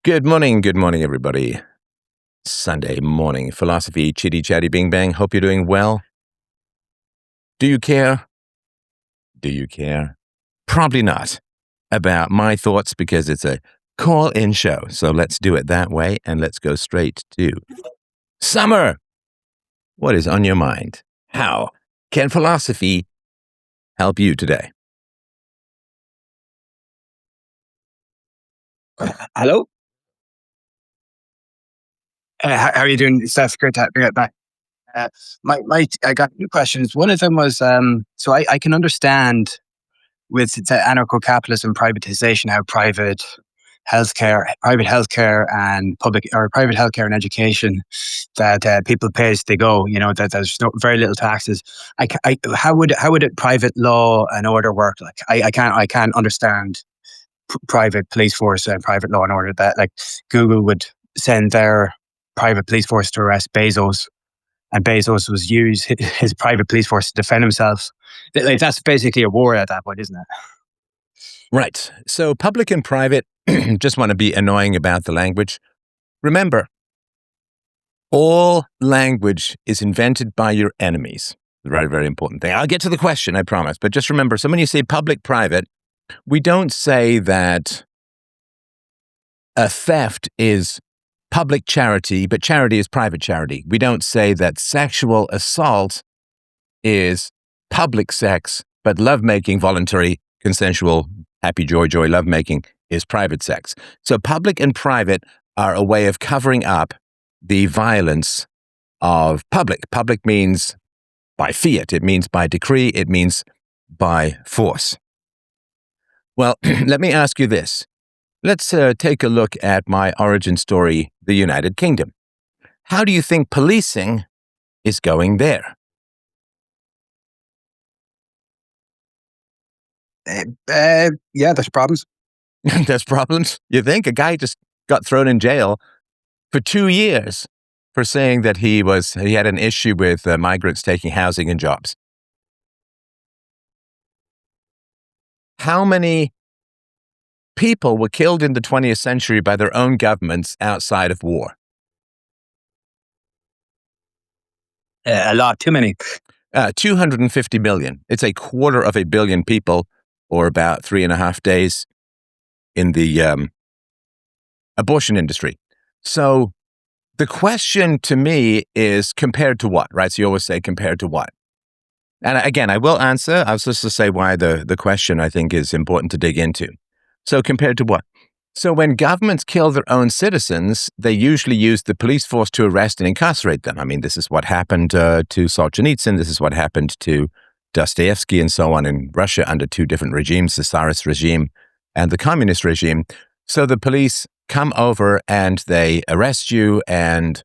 Good morning, everybody. Sunday morning philosophy, chitty chatty bing bang. Hope you're doing well. Do you care? Do you care? Probably not about my thoughts because it's a call-in show. So let's do it that way and let's go straight to summer. What is on your mind? How can philosophy help you today? Hello. How are you doing, Steph? Great to get back. Uh, I got two questions. One of them was, so I can understand with the anarcho-capitalism privatization how private healthcare and private healthcare and education that people pay as they go. You know that there's very little taxes. How would a private law and order work? Like I can't understand private police force and private law and order that like Google would send their private police force to arrest Bezos, and Bezos was use his private police force to defend himself. Like that's basically a war at that point, isn't it? Right. So public and private just want to be annoying about the language. Remember, all language is invented by your enemies. Very, very important thing. I'll get to the question, I promise. But just remember, so when you say public-private, we don't say that a theft is public charity, but charity is private charity. We don't say that sexual assault is public sex, but lovemaking, voluntary, consensual, happy, joy, lovemaking is private sex. So public and private are a way of covering up the violence of public. Public means by fiat. It means by decree. It means by force. Well, let me ask you this. Let's take a look at my origin story, the United Kingdom. How do you think policing is going there? Yeah, there's problems. There's problems? You think? A guy just got thrown in jail for 2 years for saying that he had an issue with migrants taking housing and jobs. How many people were killed in the 20th century by their own governments outside of war? A lot, too many. 250 million. It's 250 million people, or about 3.5 days in the abortion industry. So the question to me is compared to what, right? So you always say compared to what? And again, I will answer. I was just to say why the question I think is important to dig into. So compared to what? So when governments kill their own citizens, they usually use the police force to arrest and incarcerate them. I mean, this is what happened to Solzhenitsyn. This is what happened to Dostoevsky and so on in Russia under two different regimes, the Tsarist regime and the communist regime. So the police come over and they arrest you and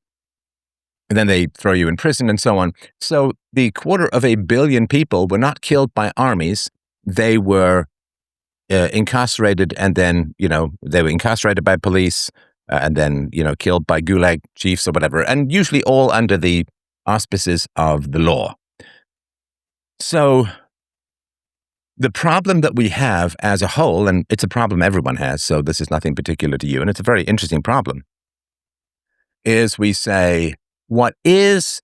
then they throw you in prison and so on. So the 250 million people were not killed by armies. They were incarcerated, and then, they were incarcerated by police and then, killed by gulag chiefs or whatever, and usually all under the auspices of the law. So the problem that we have as a whole, and it's a problem everyone has, so this is nothing particular to you, and it's a very interesting problem, is we say what is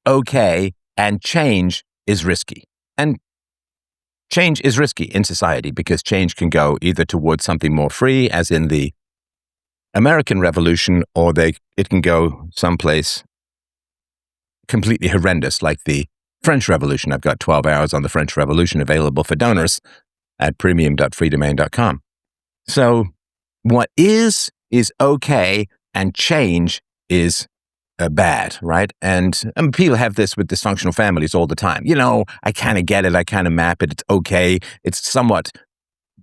okay and change is risky. And change is risky in society because change can go either towards something more free, as in the American Revolution, or it can go someplace completely horrendous, like the French Revolution. I've got 12 hours on the French Revolution available for donors at premium.freedomain.com. So what is okay and change is bad, right? And people have this with dysfunctional families all the time. I kind of get it. I kind of map it. It's okay. It's somewhat,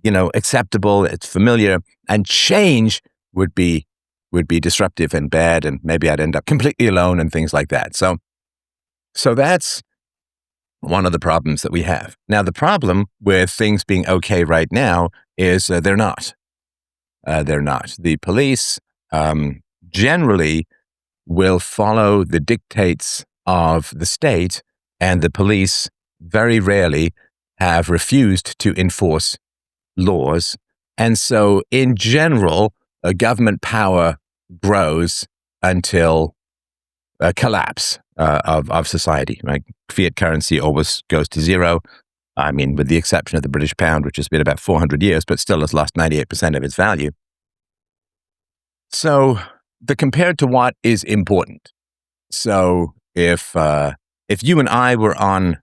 acceptable. It's familiar. And change would be disruptive and bad. And maybe I'd end up completely alone and things like that. So that's one of the problems that we have. Now, the problem with things being okay right now is they're not. They're not. The police generally will follow the dictates of the state, and the police very rarely have refused to enforce laws. And so, in general, government power grows until a collapse of society. Right? Fiat currency always goes to zero. I mean, with the exception of the British pound, which has been about 400 years, but still has lost 98% of its value. So the compared to what is important. So if you and I were on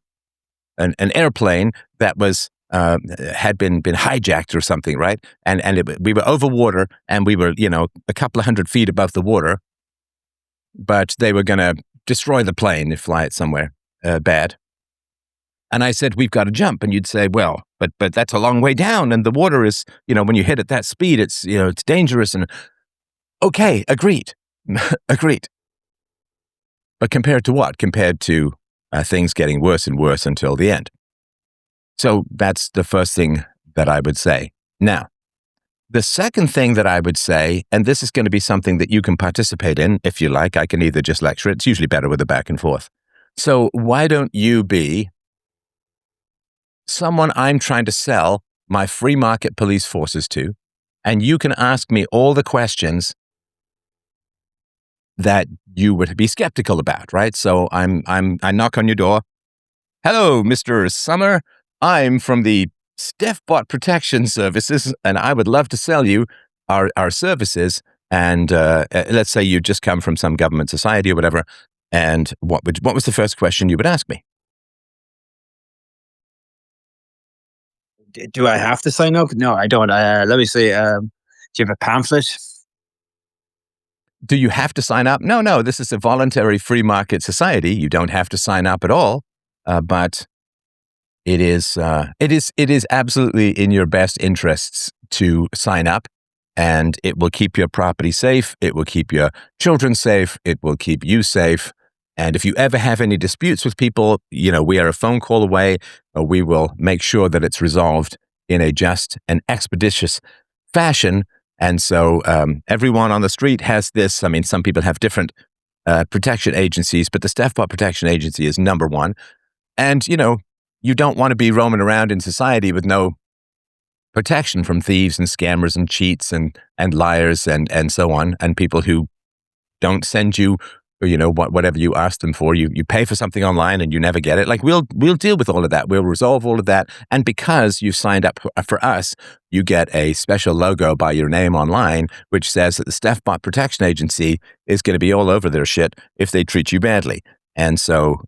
an airplane that was had been hijacked or something, right? And we were over water, and we were a couple of 100 feet above the water, but they were going to destroy the plane and fly it somewhere bad. And I said, we've got to jump. And you'd say, well, but that's a long way down. And the water is, when you hit at that speed, it's, it's dangerous. And okay, agreed. Agreed. But compared to what? Compared to things getting worse and worse until the end. So that's the first thing that I would say. Now, the second thing that I would say, and this is going to be something that you can participate in if you like. I can either just lecture it. It's usually better with a back and forth. So why don't you be someone I'm trying to sell my free market police forces to, and you can ask me all the questions that you would be skeptical about, right? So I knock on your door. Hello, Mr. Summer. I'm from the StefBot Protection Services, and I would love to sell you our services. And let's say you just come from some government society or whatever. And what was the first question you would ask me? Do I have to sign up? No, I don't. Let me see. Do you have a pamphlet? Do you have to sign up? No. This is a voluntary free market society. You don't have to sign up at all. But it is absolutely in your best interests to sign up, and it will keep your property safe. It will keep your children safe. It will keep you safe. And if you ever have any disputes with people, we are a phone call away. We will make sure that it's resolved in a just and expeditious fashion. And so everyone on the street has this. I mean, some people have different protection agencies, but the StefBot Protection Agency is number one. And, you don't want to be roaming around in society with no protection from thieves and scammers and cheats and liars and so on, and people who don't send you, whatever you ask them for. You pay for something online and you never get it. Like we'll deal with all of that. We'll resolve all of that. And because you've signed up for us, you get a special logo by your name online, which says that the StefBot Protection Agency is going to be all over their shit if they treat you badly. And so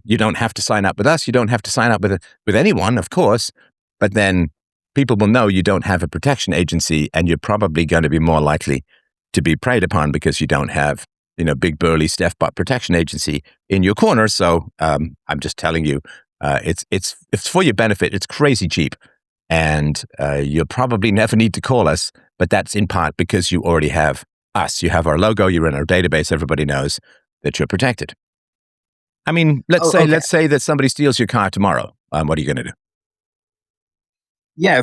you don't have to sign up with us. You don't have to sign up with anyone, of course. But then people will know you don't have a protection agency, and you're probably going to be more likely to be preyed upon because you don't have, big burly StefBot Protection Agency in your corner. So I'm just telling you, it's for your benefit. It's crazy cheap, and you'll probably never need to call us. But that's in part because you already have us. You have our logo. You're in our database. Everybody knows that you're protected. I mean, let's say that somebody steals your car tomorrow. What are you going to do? Yeah,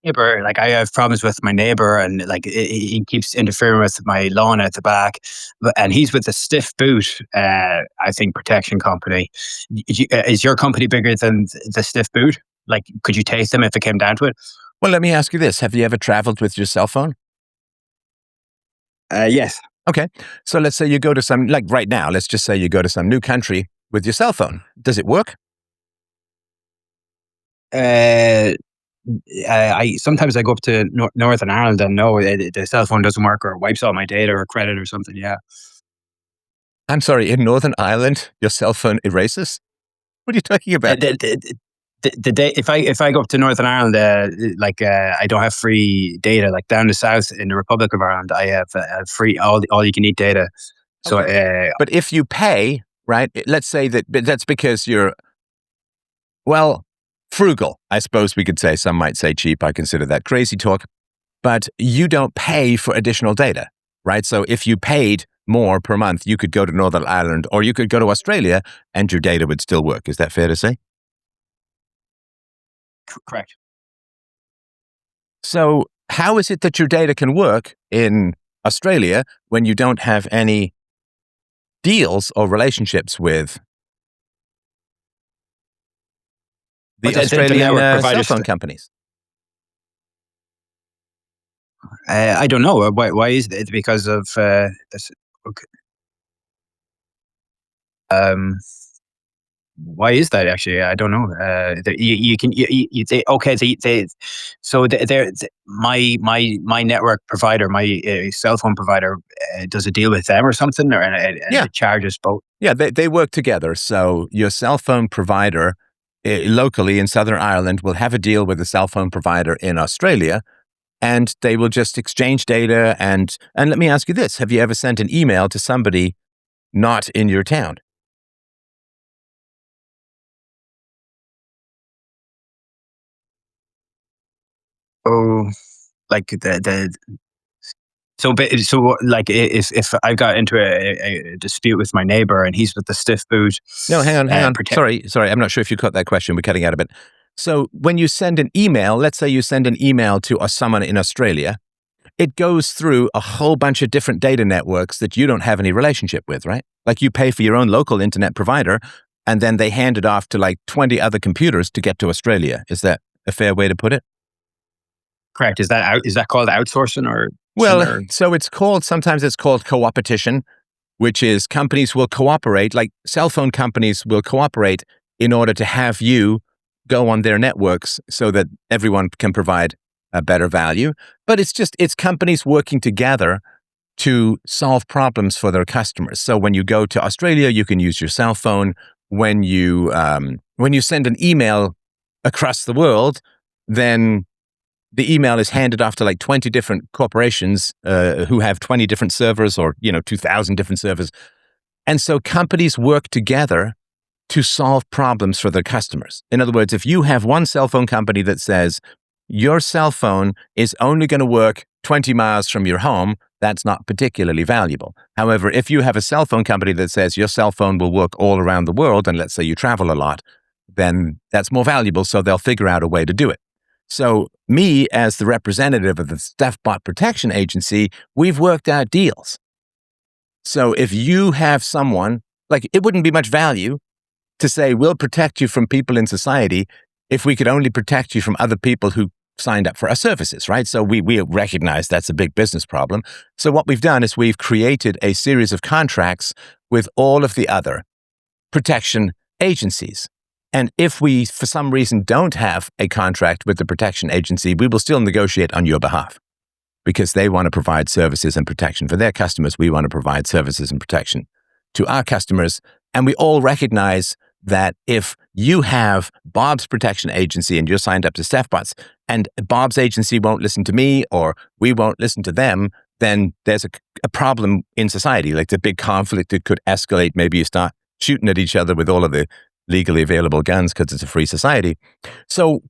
neighbor. Like I have problems with my neighbor, and like he keeps interfering with my lawn at the back. And he's with a stiff boot. I think protection company. Is your company bigger than the stiff boot? Like, could you take them if it came down to it? Well, let me ask you this: have you ever traveled with your cell phone? Yes. Okay. So let's say you go to some, like right now, let's just say you go to some new country with your cell phone. Does it work? I sometimes I go up to Northern Ireland and no, the cell phone doesn't work, or it wipes all my data or credit or something. Yeah. I'm sorry, in Northern Ireland, your cell phone erases? What are you talking about? The day if I go up to Northern Ireland, I don't have free data. Like down the south in the Republic of Ireland, I have free all you can eat data. So, okay. But if you pay, right? Let's say that's because you're, well, frugal. I suppose we could say. Some might say cheap. I consider that crazy talk. But you don't pay for additional data, right? So if you paid more per month, you could go to Northern Ireland or you could go to Australia and your data would still work. Is that fair to say? Correct. So how is it that your data can work in Australia when you don't have any deals or relationships with the Australian cell phone companies? I don't know. Why is it? Because of this, okay. Um, why is that actually? I don't know. You can they, okay. So my network provider, my cell phone provider, does a deal with them or something, or and Yeah. it charges both. Yeah, they work together. So your cell phone provider locally in Southern Ireland will have a deal with a cell phone provider in Australia, and they will just exchange data. And let me ask you this: have you ever sent an email to somebody not in your town? Oh, like so like if I got into a dispute with my neighbor and he's with the stiff boot, No, hang on. protect. Sorry. I'm not sure if you caught that question. We're cutting out a bit. So when you send an email, let's say you send an email to someone in Australia, it goes through a whole bunch of different data networks that you don't have any relationship with, right? Like you pay for your own local internet provider, and then they hand it off to like 20 other computers to get to Australia. Is that a fair way to put it? Correct. Is that called outsourcing or Well, similar? so sometimes it's called co-opetition, which is companies will cooperate, like cell phone companies will cooperate in order to have you go on their networks so that everyone can provide a better value. But it's companies working together to solve problems for their customers. So when you go to Australia, you can use your cell phone. When you send an email across the world, then the email is handed off to like 20 different corporations who have 20 different servers, or 2,000 different servers. And so companies work together to solve problems for their customers. In other words, if you have one cell phone company that says your cell phone is only going to work 20 miles from your home, that's not particularly valuable. However, if you have a cell phone company that says your cell phone will work all around the world, and let's say you travel a lot, then that's more valuable, so they'll figure out a way to do it. So me, as the representative of the StefBot Protection Agency, we've worked out deals. So if you have someone, like, it wouldn't be much value to say, we'll protect you from people in society if we could only protect you from other people who signed up for our services, right? So we recognize that's a big business problem. So what we've done is we've created a series of contracts with all of the other protection agencies. And if we, for some reason, don't have a contract with the protection agency, we will still negotiate on your behalf, because they want to provide services and protection for their customers. We want to provide services and protection to our customers. And we all recognize that if you have Bob's protection agency and you're signed up to StefBots, and Bob's agency won't listen to me or we won't listen to them, then there's a problem in society. Like, the big conflict that could escalate. Maybe you start shooting at each other with all of the legally available guns because it's a free society. So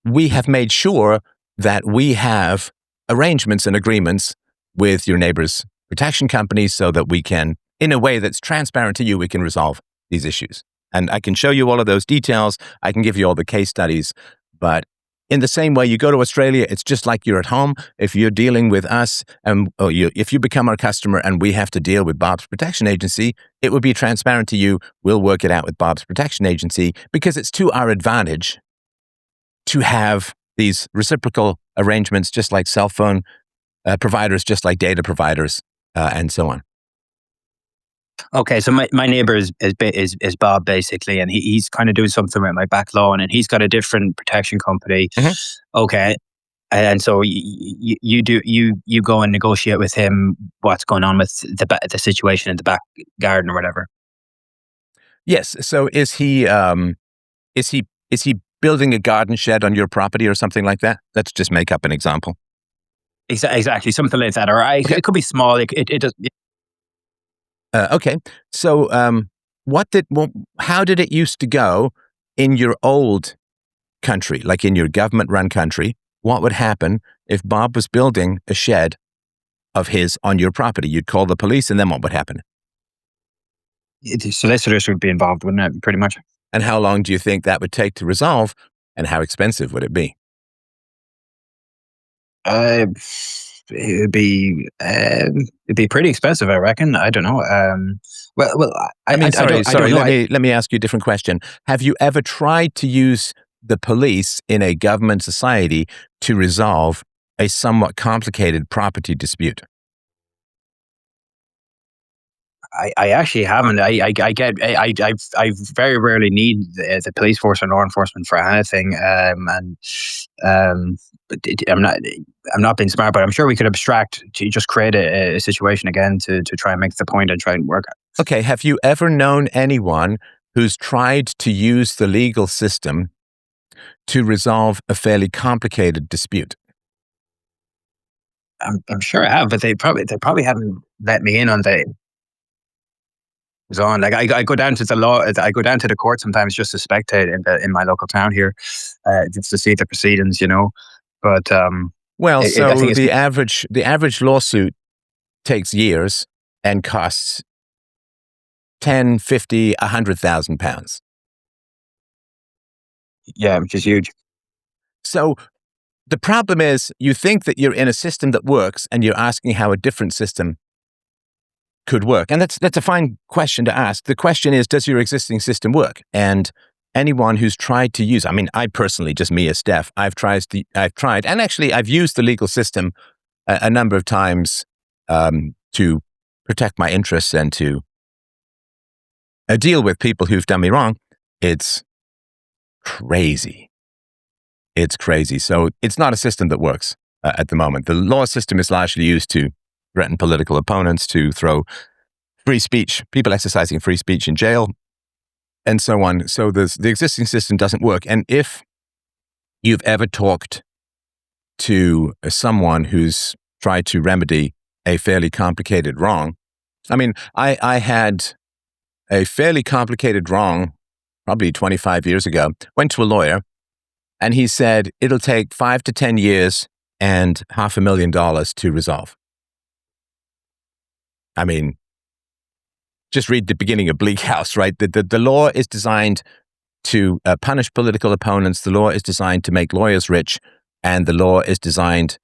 we have made sure that we have arrangements and agreements with your neighbor's protection companies so that we can, in a way that's transparent to you, we can resolve these issues. And I can show you all of those details. I can give you all the case studies. But in the same way, you go to Australia, it's just like you're at home. If you're dealing with us, if you become our customer and we have to deal with Bob's Protection Agency, it would be transparent to you. We'll work it out with Bob's Protection Agency, because it's to our advantage to have these reciprocal arrangements, just like cell phone providers, just like data providers, and so on. Okay, so my neighbor is Bob basically, and he's kind of doing something with my back lawn, and he's got a different protection company. Mhm. Okay, and so you go and negotiate with him what's going on with the situation in the back garden or whatever. Yes. So is he building a garden shed on your property or something like that? Let's just make up an example. Exactly, something like that. Or Okay. it could be small. It does. Okay. So how did it used to go in your old country, like in your government-run country? What would happen if Bob was building a shed of his on your property? You'd call the police, and then what would happen? Solicitors would be involved, wouldn't it? Pretty much. And how long do you think that would take to resolve? And how expensive would it be? Uh, it'd be pretty expensive, I reckon. I don't know. Well, I mean, sorry, I don't know. Let me ask you a different question. Have you ever tried to use the police in a government society to resolve a somewhat complicated property dispute? I actually haven't. I very rarely need the police force or law enforcement for anything. But I'm not being smart, but I'm sure we could abstract to just create a situation again to try and make the point and try and work. Okay, have you ever known anyone who's tried to use the legal system to resolve a fairly complicated dispute? I'm sure I have, but they probably haven't let me in on the zone. Like I go down to the law. I go down to the court sometimes just to spectate in my local town here, just to see the proceedings. But Well, I so think it's the average lawsuit takes years and costs 10, 50, 100,000 pounds. yeah, which is huge. So the problem is you think that you're in a system that works and you're asking how a different system could work. And that's a fine question to ask. The question is, does your existing system work? And anyone who's tried to use, I mean, I personally, just me as Steph, I've tried, and actually I've used the legal system a number of times to protect my interests and to deal with people who've done me wrong. It's crazy. It's crazy. So it's not a system that works at the moment. The law system is largely used to threaten political opponents, to throw free speech, people exercising free speech in jail, and so on. So the existing system doesn't work. And if you've ever talked to someone who's tried to remedy a fairly complicated wrong, I mean, I had a fairly complicated wrong probably 25 years ago, went to a lawyer, and he said it'll take 5 to 10 years and $500,000 to resolve. I mean, just read the beginning of Bleak House, right? The law is designed to punish political opponents. The law is designed to make lawyers rich, and the law is designed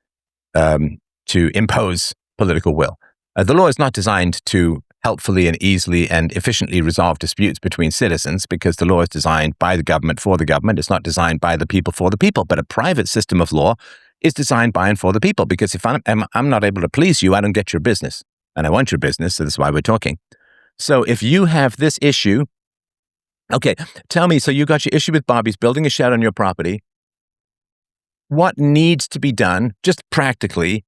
to impose political will. The law is not designed to helpfully and easily and efficiently resolve disputes between citizens, because the law is designed by the government for the government. It's not designed by the people for the people. But a private system of law is designed by and for the people, because if I'm not able to please you, I don't get your business. And I want your business, so that's why we're talking. So if you have this issue, okay, tell me, so you got your issue with Bobby's building a shed on your property. What needs to be done, just practically,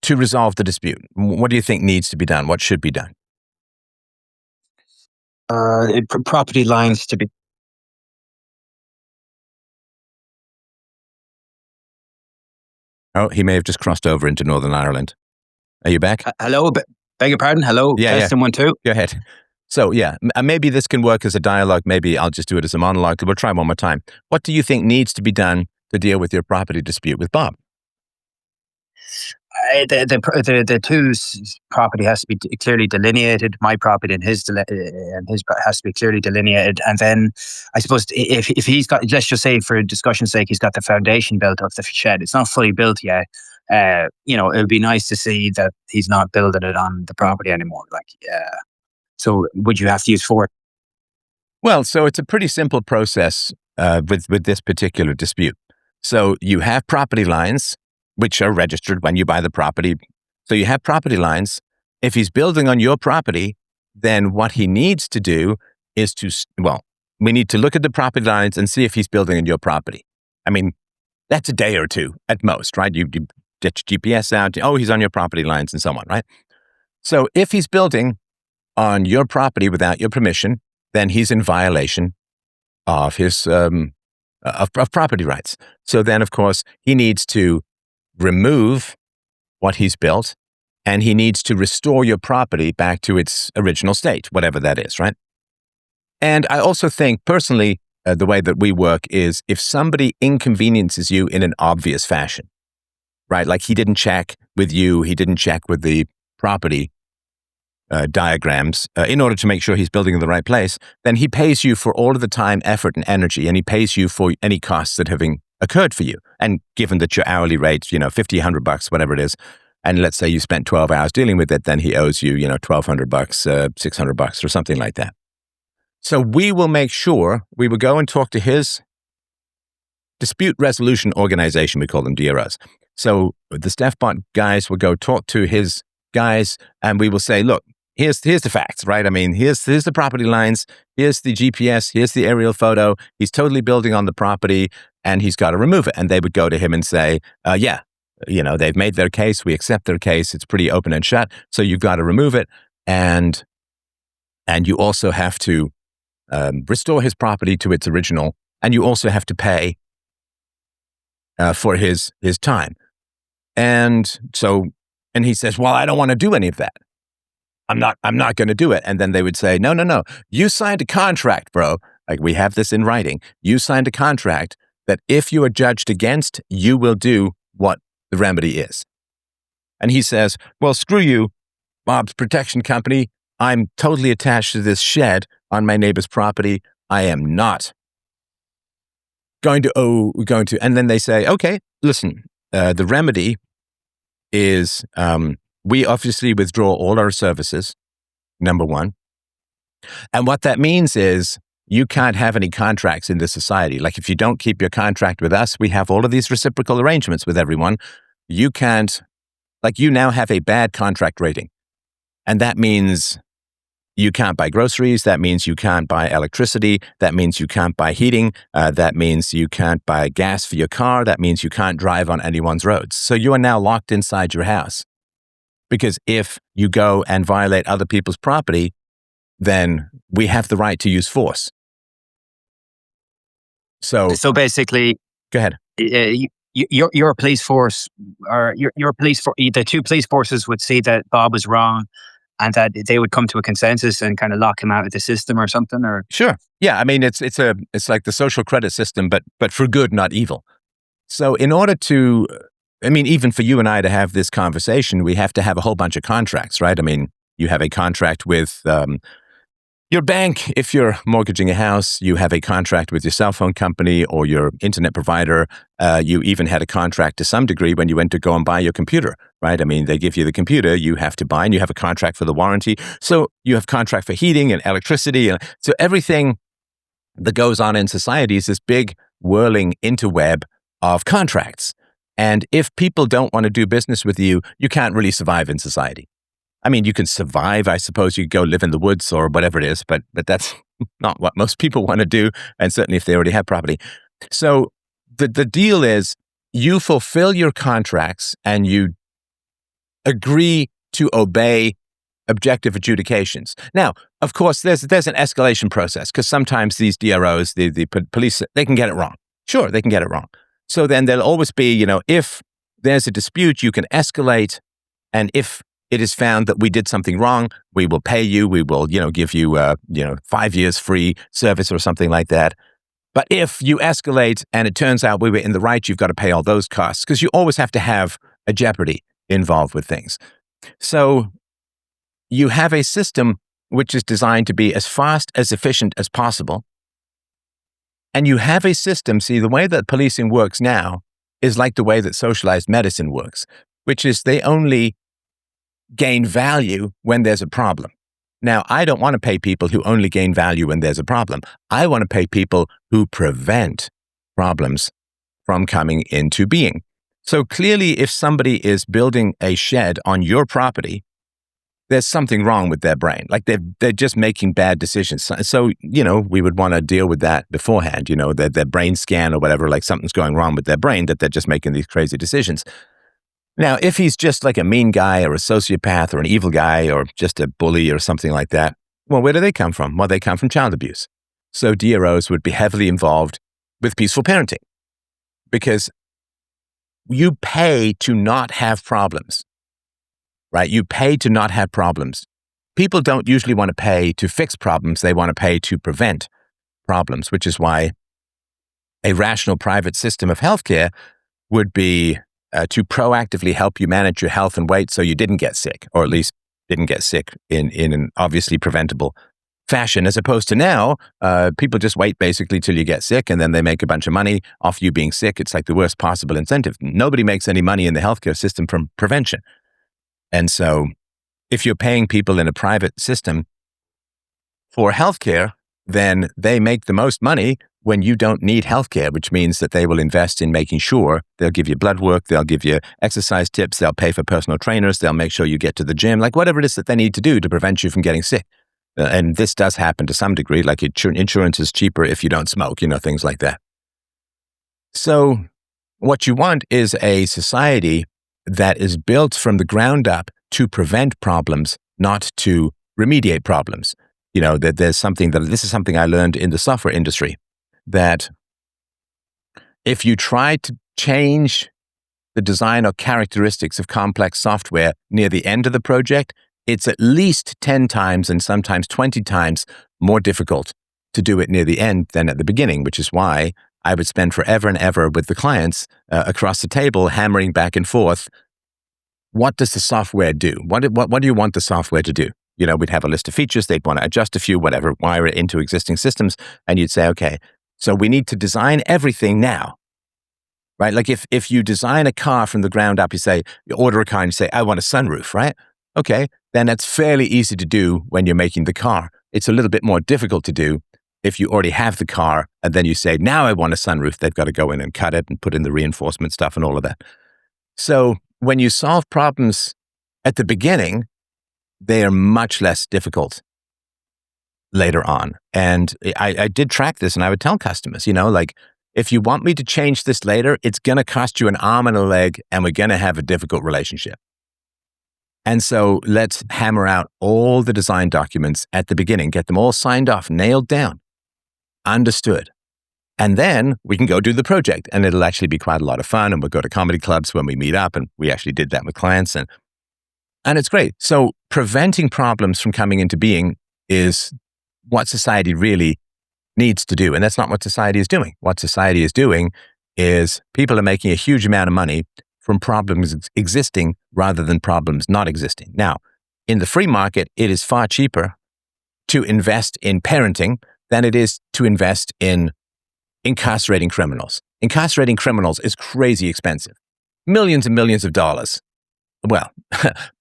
to resolve the dispute? What do you think needs to be done? What should be done? Property lines to be. Oh, he may have just crossed over into Northern Ireland. Are you back? Hello, beg your pardon. Hello, Yeah. testing 1 2. Go ahead. So, yeah, maybe this can work as a dialogue. Maybe I'll just do it as a monologue. We'll try one more time. What do you think needs to be done to deal with your property dispute with Bob? The property has to be clearly delineated. My property and his has to be clearly delineated. And then I suppose if he's got, let's just say for discussion's sake, he's got the foundation built of the shed. It's not fully built yet. It would be nice to see that he's not building it on the property anymore. So would you have to use four? Well, so it's a pretty simple process with this particular dispute. So you have property lines, which are registered when you buy the property. So you have property lines. If he's building on your property, then what he needs to do is we need to look at the property lines and see if he's building on your property. I mean, that's a day or two at most, right? You get your GPS out. Oh, he's on your property lines and so on, right? So if he's building on your property without your permission, then he's in violation of his of property rights. So then, of course, he needs to remove what he's built, and he needs to restore your property back to its original state, whatever that is, right? And I also think, personally, the way that we work is if somebody inconveniences you in an obvious fashion, right? Like he didn't check with you, he didn't check with the property diagrams in order to make sure he's building in the right place, then he pays you for all of the time, effort, and energy, and he pays you for any costs that have occurred for you. And given that your hourly rate, $50, $100, whatever it is, and let's say you spent 12 hours dealing with it, then he owes you, $1,200, $600 or something like that. So we will make sure, we will go and talk to his dispute resolution organization, we call them DROs. So the Stefbot guys will go talk to his guys, and we will say, look, here's the facts, right? I mean, here's the property lines, here's the GPS, here's the aerial photo. He's totally building on the property, and he's got to remove it. And they would go to him and say, yeah, they've made their case. We accept their case. It's pretty open and shut. So you've got to remove it. And you also have to restore his property to its original. And you also have to pay for his time. And he says, well, I don't want to do any of that. I'm not going to do it. And then they would say, no. You signed a contract, bro. Like, we have this in writing. You signed a contract that if you are judged against, you will do what the remedy is. And he says, well, screw you, Bob's Protection Company. I'm totally attached to this shed on my neighbor's property. I am not going to. And then they say, okay, listen, the remedy is we obviously withdraw all our services, number one. And what that means is you can't have any contracts in this society. Like, if you don't keep your contract with us, we have all of these reciprocal arrangements with everyone. You can't, like, you now have a bad contract rating. And that means you can't buy groceries. That means you can't buy electricity. That means you can't buy heating. That means you can't buy gas for your car. That means you can't drive on anyone's roads. So you are now locked inside your house. Because if you go and violate other people's property, then we have the right to use force. So basically, go ahead. Your police force, or your police for the two police forces would see that Bob was wrong, and that they would come to a consensus and kind of lock him out of the system or something. Or sure, yeah. I mean, it's like the social credit system, but for good, not evil. So in order to, I mean, even for you and I to have this conversation, we have to have a whole bunch of contracts, right? I mean, you have a contract with your bank. If you're mortgaging a house, you have a contract with your cell phone company or your internet provider. You even had a contract to some degree when you went to go and buy your computer, right? I mean, they give you the computer, you have to buy, and you have a contract for the warranty. So you have contract for heating and electricity. And so everything that goes on in society is this big whirling interweb of contracts. And if people don't want to do business with you, you can't really survive in society. I mean, you can survive. I suppose you go live in the woods or whatever it is, but that's not what most people want to do. And certainly if they already have property. So the deal is you fulfill your contracts and you agree to obey objective adjudications. Now, of course, there's an escalation process, because sometimes these DROs, the police, they can get it wrong. Sure, they can get it wrong. So then there'll always be, if there's a dispute, you can escalate. And if it is found that we did something wrong, we will pay you. We will, give you, 5 years free service or something like that. But if you escalate and it turns out we were in the right, you've got to pay all those costs, because you always have to have a jeopardy involved with things. So you have a system which is designed to be as fast, as efficient as possible. And you have a system, see, the way that policing works now is like the way that socialized medicine works, which is they only gain value when there's a problem. Now, I don't want to pay people who only gain value when there's a problem. I want to pay people who prevent problems from coming into being. So clearly, if somebody is building a shed on your property, there's something wrong with their brain. Like they're just making bad decisions. So, we would want to deal with that beforehand, their brain scan or whatever, like something's going wrong with their brain, that they're just making these crazy decisions. Now, if he's just like a mean guy or a sociopath or an evil guy or just a bully or something like that, well, where do they come from? Well, they come from child abuse. So DROs would be heavily involved with peaceful parenting, because you pay to not have problems, right? You pay to not have problems. People don't usually want to pay to fix problems. They want to pay to prevent problems, which is why a rational private system of healthcare would be to proactively help you manage your health and weight so you didn't get sick, or at least didn't get sick in an obviously preventable fashion, as opposed to now, people just wait basically till you get sick and then they make a bunch of money off you being sick. It's like the worst possible incentive. Nobody makes any money in the healthcare system from prevention. And so if you're paying people in a private system for healthcare, then they make the most money when you don't need healthcare, which means that they will invest in making sure they'll give you blood work, they'll give you exercise tips, they'll pay for personal trainers, they'll make sure you get to the gym, like whatever it is that they need to do to prevent you from getting sick. And this does happen to some degree, like insurance is cheaper if you don't smoke, things like that. So what you want is a society that is built from the ground up to prevent problems, not to remediate problems. That this is something I learned in the software industry, that if you try to change the design or characteristics of complex software near the end of the project, it's at least 10 times and sometimes 20 times more difficult to do it near the end than at the beginning, which is why I would spend forever and ever with the clients across the table hammering back and forth. What does the software do? What do you want the software to do? We'd have a list of features, they'd want to adjust a few, whatever, wire it into existing systems, and you'd say, okay, so we need to design everything now, right? Like if you design a car from the ground up, you order a car and you say, I want a sunroof, right? Okay, then that's fairly easy to do when you're making the car. It's a little bit more difficult to do if you already have the car, and then you say, now I want a sunroof. They've got to go in and cut it and put in the reinforcement stuff and all of that. So when you solve problems at the beginning, they are much less difficult later on. And I did track this, and I would tell customers, if you want me to change this later, it's going to cost you an arm and a leg, and we're going to have a difficult relationship. And so let's hammer out all the design documents at the beginning, get them all signed off, nailed down, understood. And then we can go do the project, and it'll actually be quite a lot of fun. And we'll go to comedy clubs when we meet up, and we actually did that with clients. And it's great. So preventing problems from coming into being is what society really needs to do. And that's not what society is doing. What society is doing is people are making a huge amount of money from problems existing rather than problems not existing. Now, in the free market, it is far cheaper to invest in parenting than it is to invest in incarcerating criminals. Incarcerating criminals is crazy expensive. Millions and millions of dollars. Well,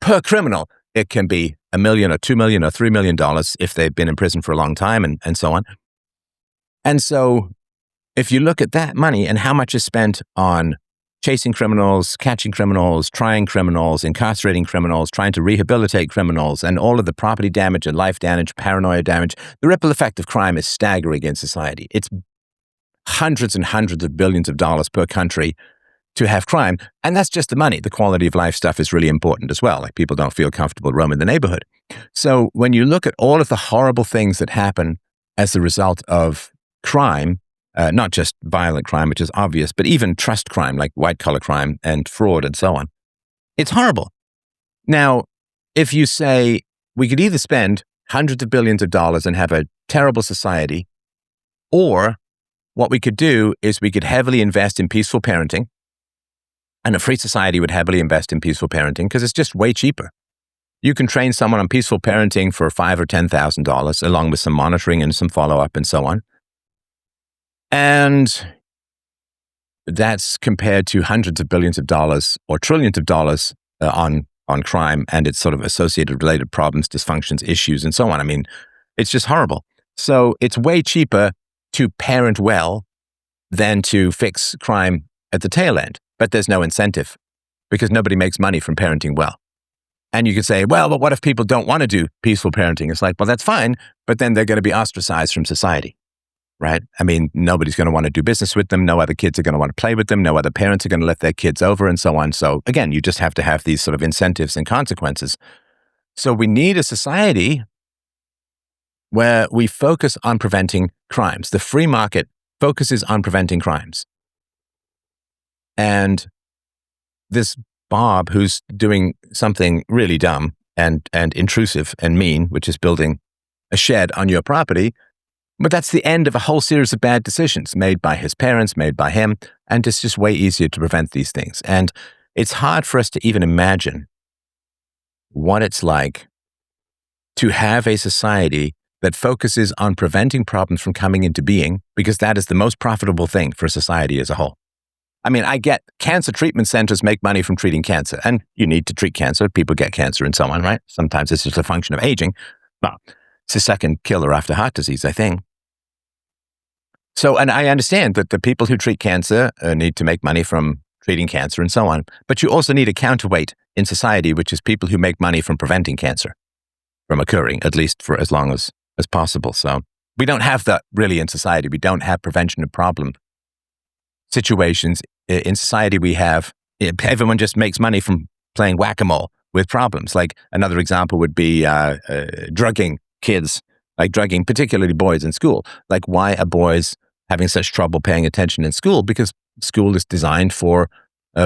per criminal, it can be $1 million or $2 million or $3 million if they've been in prison for a long time and so on. And so if you look at that money and how much is spent on chasing criminals, catching criminals, trying criminals, incarcerating criminals, trying to rehabilitate criminals, and all of the property damage and life damage, paranoia damage, the ripple effect of crime is staggering in society. It's hundreds and hundreds of billions of dollars per country to have crime. And that's just the money. The quality of life stuff is really important as well. Like people don't feel comfortable roaming the neighborhood. So when you look at all of the horrible things that happen as a result of crime, not just violent crime, which is obvious, but even trust crime, like white-collar crime and fraud and so on, it's horrible. Now, if you say we could either spend hundreds of billions of dollars and have a terrible society, or what we could do is we could heavily invest in peaceful parenting, and a free society would heavily invest in peaceful parenting because it's just way cheaper. You can train someone on peaceful parenting for $5,000 or $10,000, along with some monitoring and some follow-up and so on. And that's compared to hundreds of billions of dollars or trillions of dollars on crime and its sort of associated related problems, dysfunctions, issues, and so on. I mean, it's just horrible. So it's way cheaper to parent well than to fix crime at the tail end. But there's no incentive because nobody makes money from parenting well. And you could say, well, but what if people don't want to do peaceful parenting? It's like, well, that's fine, but then they're going to be ostracized from society, right? I mean, nobody's going to want to do business with them. No other kids are going to want to play with them. No other parents are going to let their kids over and so on. So again, you just have to have these sort of incentives and consequences. So we need a society where we focus on preventing crimes. The free market focuses on preventing crimes. And this Bob, who's doing something really dumb and intrusive and mean, which is building a shed on your property, but that's the end of a whole series of bad decisions made by his parents, made by him, and it's just way easier to prevent these things. And it's hard for us to even imagine what it's like to have a society that focuses on preventing problems from coming into being, because that is the most profitable thing for society as a whole. I mean, I get cancer treatment centers make money from treating cancer, and you need to treat cancer. People get cancer and so on, right? Sometimes it's just a function of aging. Well, it's the second killer after heart disease, I think. So, and I understand that the people who treat cancer need to make money from treating cancer and so on. But you also need a counterweight in society, which is people who make money from preventing cancer from occurring, at least for as long as possible. So we don't have that really in society. We don't have prevention of problem situations. In society, we have, everyone just makes money from playing whack-a-mole with problems. Like another example would be drugging kids, like drugging particularly boys in school. Like why are boys having such trouble paying attention in school? Because school is designed for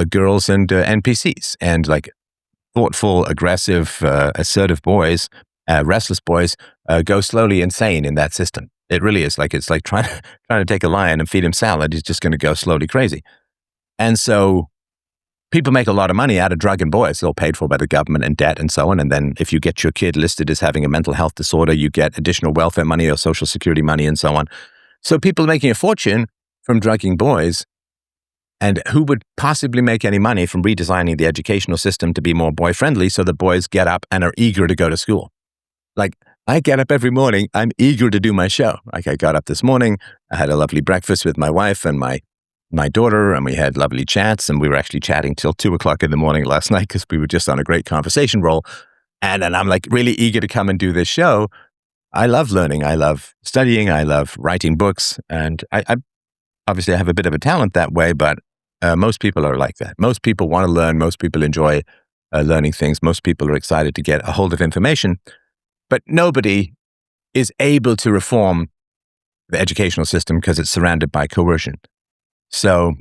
girls and NPCs, and like thoughtful, aggressive, assertive boys, restless boys go slowly insane in that system. It really is like, it's like trying to take a lion and feed him salad. He's just going to go slowly crazy. And so people make a lot of money out of drugging boys. They're all paid for by the government and debt and so on. And then if you get your kid listed as having a mental health disorder, you get additional welfare money or social security money and so on. So people are making a fortune from drugging boys. And who would possibly make any money from redesigning the educational system to be more boy-friendly so that boys get up and are eager to go to school? Like, I get up every morning, I'm eager to do my show. Like, I got up this morning, I had a lovely breakfast with my wife and my daughter, and we had lovely chats, and we were actually chatting till 2:00 in the morning last night because we were just on a great conversation roll. And then I'm like really eager to come and do this show. I love learning, I love studying, I love writing books, and I obviously I have a bit of a talent that way, but most people are like that. Most people want to learn. Most people enjoy learning things. Most people are excited to get a hold of information. But nobody is able to reform the educational system because it's surrounded by coercion. So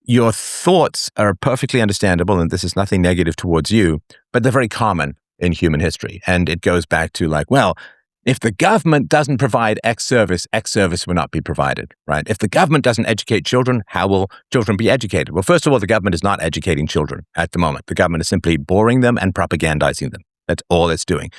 your thoughts are perfectly understandable, and this is nothing negative towards you, but they're very common in human history. And it goes back to like, well, if the government doesn't provide X service will not be provided, right? If the government doesn't educate children, how will children be educated? Well, first of all, the government is not educating children at the moment. The government is simply boring them and propagandizing them. That's all it's doing.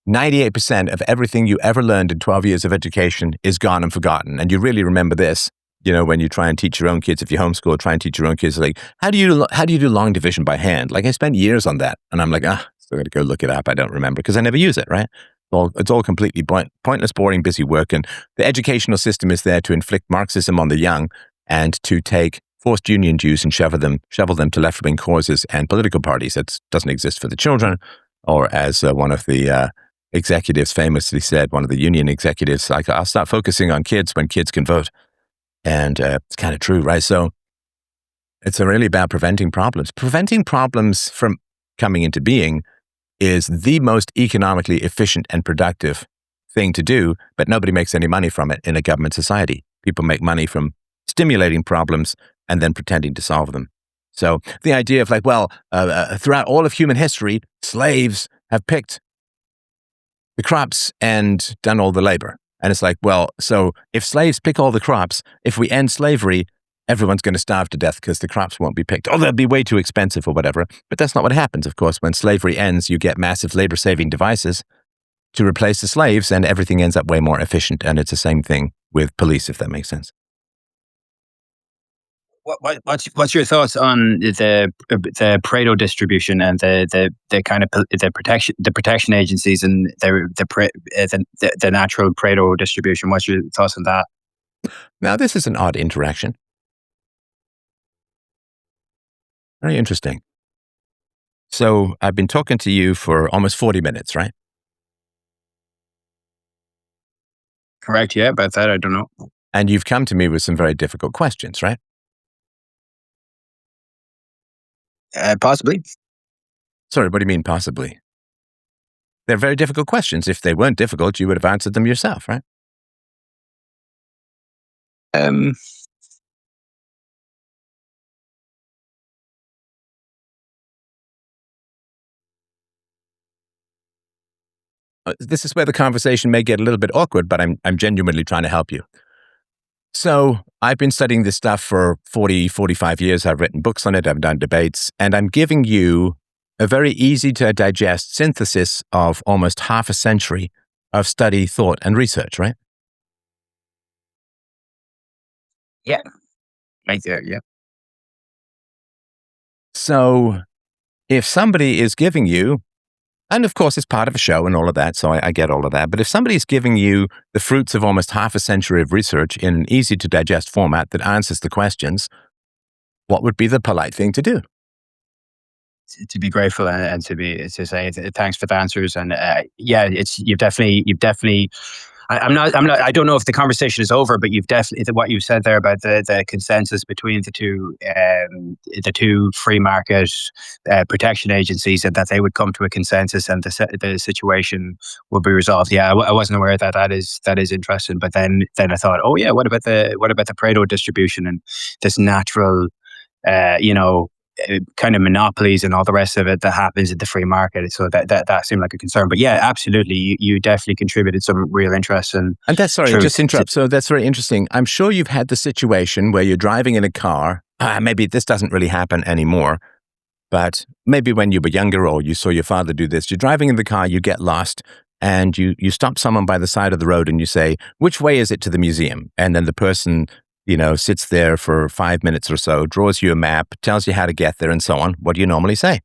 98% of everything you ever learned in 12 years of education is gone and forgotten. And you really remember this, when you try and teach your own kids, if you homeschool, try and teach your own kids, like, how do you do long division by hand? Like, I spent years on that. And I'm like, still got to go look it up. I don't remember because I never use it, right? It's all completely pointless, boring, busy work. And the educational system is there to inflict Marxism on the young and to take forced union dues and shovel them to left-wing causes and political parties. That doesn't exist for the children. Or as one of the executives famously said, one of the union executives, like, I'll start focusing on kids when kids can vote. And it's kind of true, right? So it's really about preventing problems. Preventing problems from coming into being is the most economically efficient and productive thing to do, but nobody makes any money from it in a government society. People make money from stimulating problems and then pretending to solve them. So the idea of like, throughout all of human history, slaves have picked the crops and done all the labor. And it's like, well, so if slaves pick all the crops, if we end slavery, everyone's going to starve to death because the crops won't be picked. Or they'll be way too expensive or whatever. But that's not what happens, of course. When slavery ends, you get massive labor-saving devices to replace the slaves, and everything ends up way more efficient. And it's the same thing with police, if that makes sense. What's your thoughts on the Pareto distribution and the kind of the protection agencies and the natural Pareto distribution? What's your thoughts on that? Now, this is an odd interaction. Very interesting. So I've been talking to you for almost 40 minutes, right? Correct. Yeah, about that, I don't know. And you've come to me with some very difficult questions, right? Possibly. Sorry, what do you mean possibly? They're very difficult questions. If they weren't difficult, you would have answered them yourself, right? This is where the conversation may get a little bit awkward, but I'm genuinely trying to help you. So I've been studying this stuff for 40, 45 years. I've written books on it. I've done debates, and I'm giving you a very easy to digest synthesis of almost half a century of study, thought, and research, right? Yeah. Right there. Yeah. So if somebody is giving you And of course, it's part of a show and all of that, so I get all of that. But if somebody's giving you the fruits of almost half a century of research in an easy to digest format that answers the questions, what would be the polite thing to do? To be grateful and to say thanks for the answers. And yeah, it's you've definitely. I'm not. I don't know if the conversation is over, but you've definitely what you said there about the consensus between the two free market protection agencies, and that they would come to a consensus and the situation would be resolved. Yeah, I wasn't aware that that is interesting. But then I thought, oh yeah, what about the Pareto distribution and this natural, you know, kind of monopolies and all the rest of it that happens in the free market. So that seemed like a concern. But yeah, absolutely, you definitely contributed some real interest and Sorry, truth. just interrupt. So that's very interesting. I'm sure you've had the situation where you're driving in a car. Maybe this doesn't really happen anymore, but maybe when you were younger or you saw your father do this, you're driving in the car, you get lost, and you stop someone by the side of the road and you say, which way is it to the museum? And then the person, sits there for 5 minutes or so, draws you a map, tells you how to get there and so on. What do you normally say?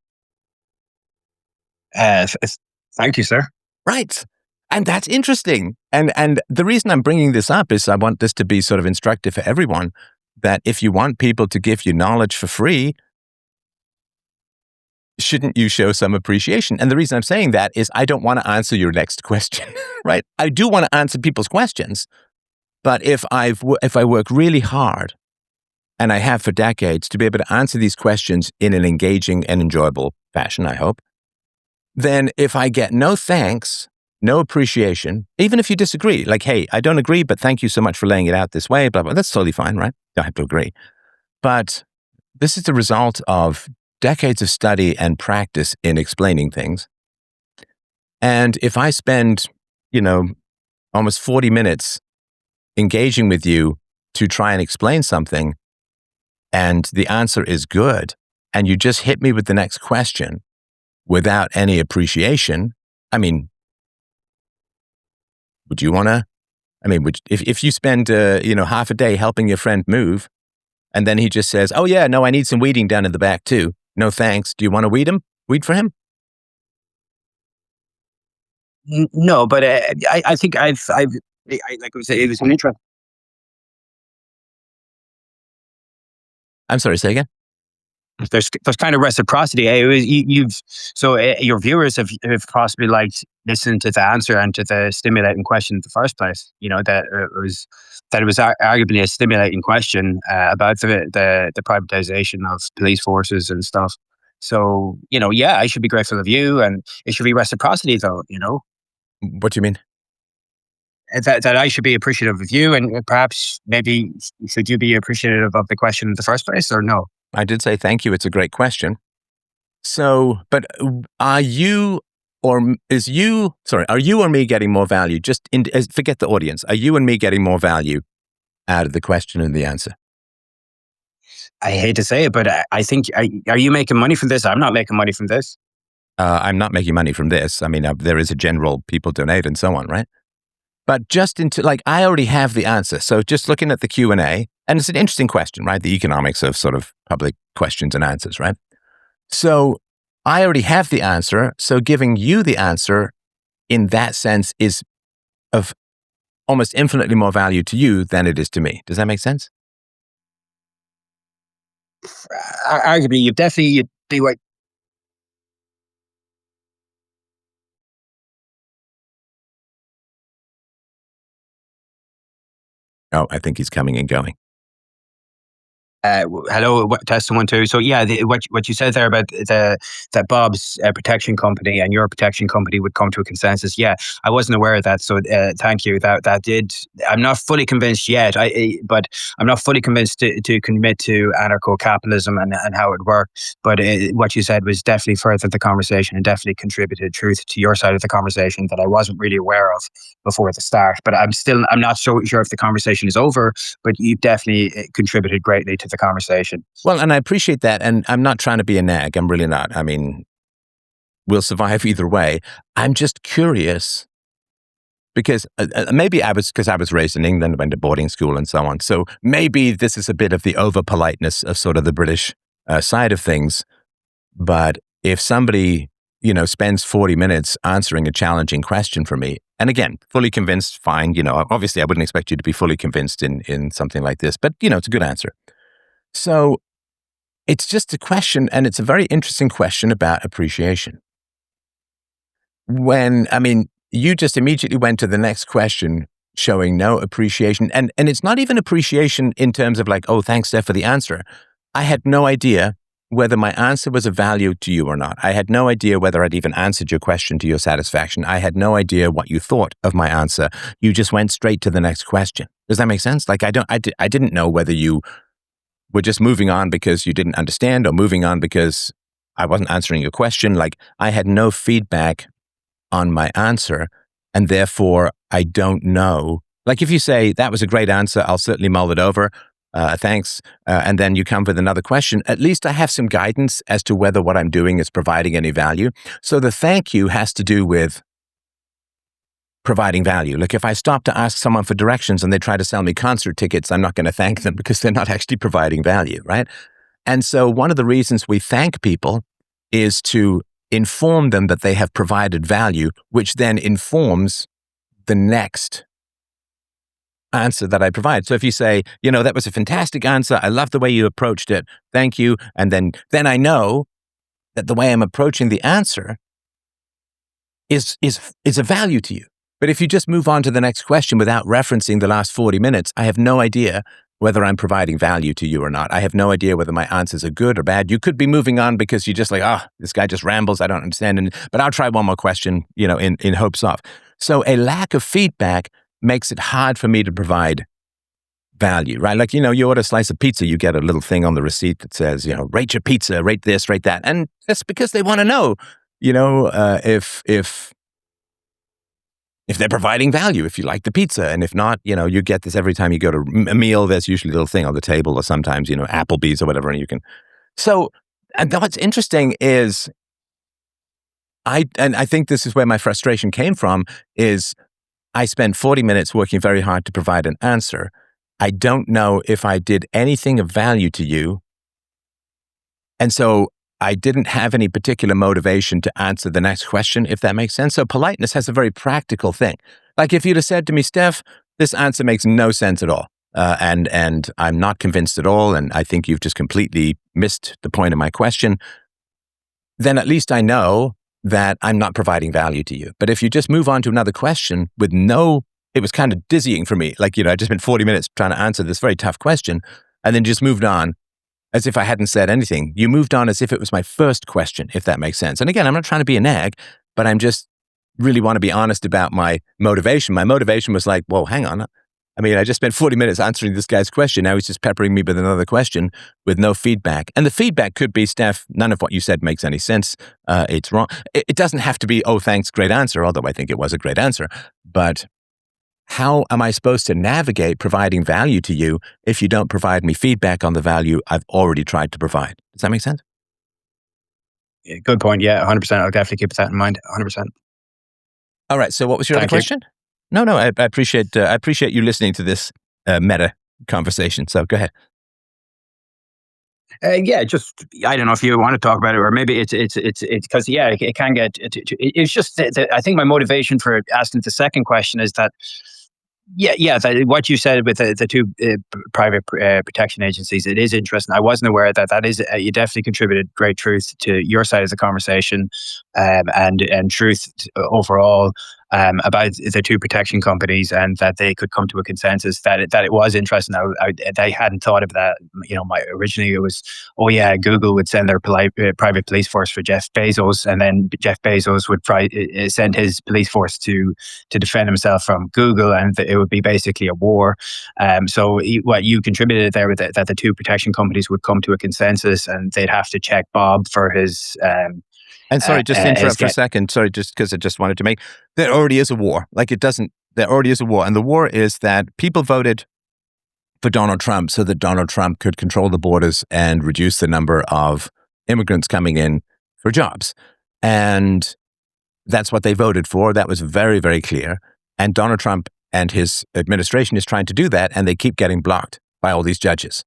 Thank you, sir. Right. And that's interesting. And the reason I'm bringing this up is I want this to be sort of instructive for everyone, that if you want people to give you knowledge for free, shouldn't you show some appreciation? And the reason I'm saying that is I don't want to answer your next question, right? I do want to answer people's questions, but if I work really hard, and I have for decades, to be able to answer these questions in an engaging and enjoyable fashion, I hope, then if I get no thanks, no appreciation, even if you disagree, like, hey, I don't agree, but thank you so much for laying it out this way, blah, blah, that's totally fine, right? Don't have to agree. But this is the result of decades of study and practice in explaining things. And if I spend, almost 40 minutes engaging with you to try and explain something, and the answer is good, and you just hit me with the next question without any appreciation, would you want to, if you spend, half a day helping your friend move, and then he just says, oh yeah, no, I need some weeding down in the back too. No thanks. Do you want to weed for him? No, but I think like I was saying, it was an interesting. I'm sorry, say again? There's kind of reciprocity. Your viewers have possibly listened to the answer and to the stimulating question in the first place. That it was arguably a stimulating question about the privatization of police forces and stuff. So yeah, I should be grateful of you, and it should be reciprocity, though. What do you mean? That I should be appreciative of you, and perhaps maybe should you be appreciative of the question in the first place, or no? I did say thank you. It's a great question. So, but are you or me getting more value? Forget the audience. Are you and me getting more value out of the question and the answer? I hate to say it, but I think, are you making money from this? I'm not making money from this. I'm not making money from this. There is a general people donate and so on, right? But just I already have the answer. So just looking at the Q&A, and it's an interesting question, right? The economics of sort of public questions and answers, right? So I already have the answer. So giving you the answer in that sense is of almost infinitely more value to you than it is to me. Does that make sense? Arguably, you'd be right. Oh, I think he's coming and going. Hello, test 1 2. So yeah, what you said there about that Bob's protection company and your protection company would come to a consensus. Yeah, I wasn't aware of that. So thank you. That did. I'm not fully convinced yet. But I'm not fully convinced to commit to anarcho-capitalism and how it works. But what you said was definitely furthered the conversation and definitely contributed truth to your side of the conversation that I wasn't really aware of before the start. But I'm not so sure if the conversation is over. But you've definitely contributed greatly to the conversation. Well, and I appreciate that. And I'm not trying to be a nag. I'm really not. We'll survive either way. I'm just curious because maybe I was raised in England, went to boarding school and so on. So maybe this is a bit of the over politeness of sort of the British side of things. But if somebody spends 40 minutes answering a challenging question for me. And again, fully convinced, fine. Obviously I wouldn't expect you to be fully convinced in something like this, but it's a good answer. So it's just a question, and it's a very interesting question about appreciation. You just immediately went to the next question showing no appreciation. And it's not even appreciation in terms of like, oh, thanks, Steph, for the answer. I had no idea whether my answer was of value to you or not. I had no idea whether I'd even answered your question to your satisfaction. I had no idea what you thought of my answer. You just went straight to the next question. Does that make sense? Like, I didn't know whether you were just moving on because you didn't understand or moving on because I wasn't answering your question. Like, I had no feedback on my answer, and therefore I don't know. Like, if you say, that was a great answer, I'll certainly mull it over, thanks, and then you come with another question, at least I have some guidance as to whether what I'm doing is providing any value. So the thank you has to do with providing value. Like, if I stop to ask someone for directions and they try to sell me concert tickets, I'm not going to thank them because they're not actually providing value, right? And so one of the reasons we thank people is to inform them that they have provided value, which then informs the next answer that I provide. So if you say, that was a fantastic answer, I love the way you approached it, thank you, and then I know that the way I'm approaching the answer is a value to you. But if you just move on to the next question without referencing the last 40 minutes, I have no idea whether I'm providing value to you or not. I have no idea whether my answers are good or bad. You could be moving on because you're just like, this guy just rambles, I don't understand. But I'll try one more question, in hopes of. So a lack of feedback makes it hard for me to provide value, right? Like, you order a slice of pizza, you get a little thing on the receipt that says, rate your pizza, rate this, rate that. And that's because they want to know, if they're providing value, if you like the pizza. And if not, you get this every time you go to a meal, there's usually a little thing on the table, or sometimes, Applebee's or whatever, and you can. So, and what's interesting is, I think this is where my frustration came from, is I spent 40 minutes working very hard to provide an answer. I don't know if I did anything of value to you. And so I didn't have any particular motivation to answer the next question, if that makes sense. So politeness has a very practical thing. Like, if you'd have said to me, Steph, this answer makes no sense at all, and I'm not convinced at all, and I think you've just completely missed the point of my question, then at least I know that I'm not providing value to you. But if you just move on to another question with it was kind of dizzying for me. Like, I just spent 40 minutes trying to answer this very tough question, and then just moved on as if I hadn't said anything. You moved on as if it was my first question, if that makes sense. And again, I'm not trying to be a nag, but I'm just really want to be honest about my motivation. My motivation was like, whoa, hang on. I just spent 40 minutes answering this guy's question. Now he's just peppering me with another question with no feedback. And the feedback could be, Steph, none of what you said makes any sense. It's wrong. It doesn't have to be, oh, thanks, great answer, although I think it was a great answer. But how am I supposed to navigate providing value to you if you don't provide me feedback on the value I've already tried to provide? Does that make sense? Yeah, good point. Yeah, 100%. I'll definitely keep that in mind. 100%. All right. So what was your other question? No, I appreciate you listening to this meta conversation. So go ahead. Yeah, just, I don't know if you want to talk about it, or maybe it's because, yeah, it can get. It's just I think my motivation for asking the second question is that. Yeah. What you said with the two private protection agencies, it is interesting. I wasn't aware that is. You definitely contributed great truth to your side of the conversation, and truth overall about the two protection companies, and that they could come to a consensus that it was interesting. I hadn't thought of that. Originally it was, oh yeah, Google would send their private police force for Jeff Bezos, and then Jeff Bezos would send his police force to defend himself from Google, and it would be basically a war. So what you contributed there with that the two protection companies would come to a consensus, and they'd have to check Bob for his. And sorry, just to interrupt for a second. Sorry, just because I just wanted to make, there already is a war. There already is a war. And the war is that people voted for Donald Trump so that Donald Trump could control the borders and reduce the number of immigrants coming in for jobs. And that's what they voted for. That was very, very clear. And Donald Trump and his administration is trying to do that, and they keep getting blocked by all these judges.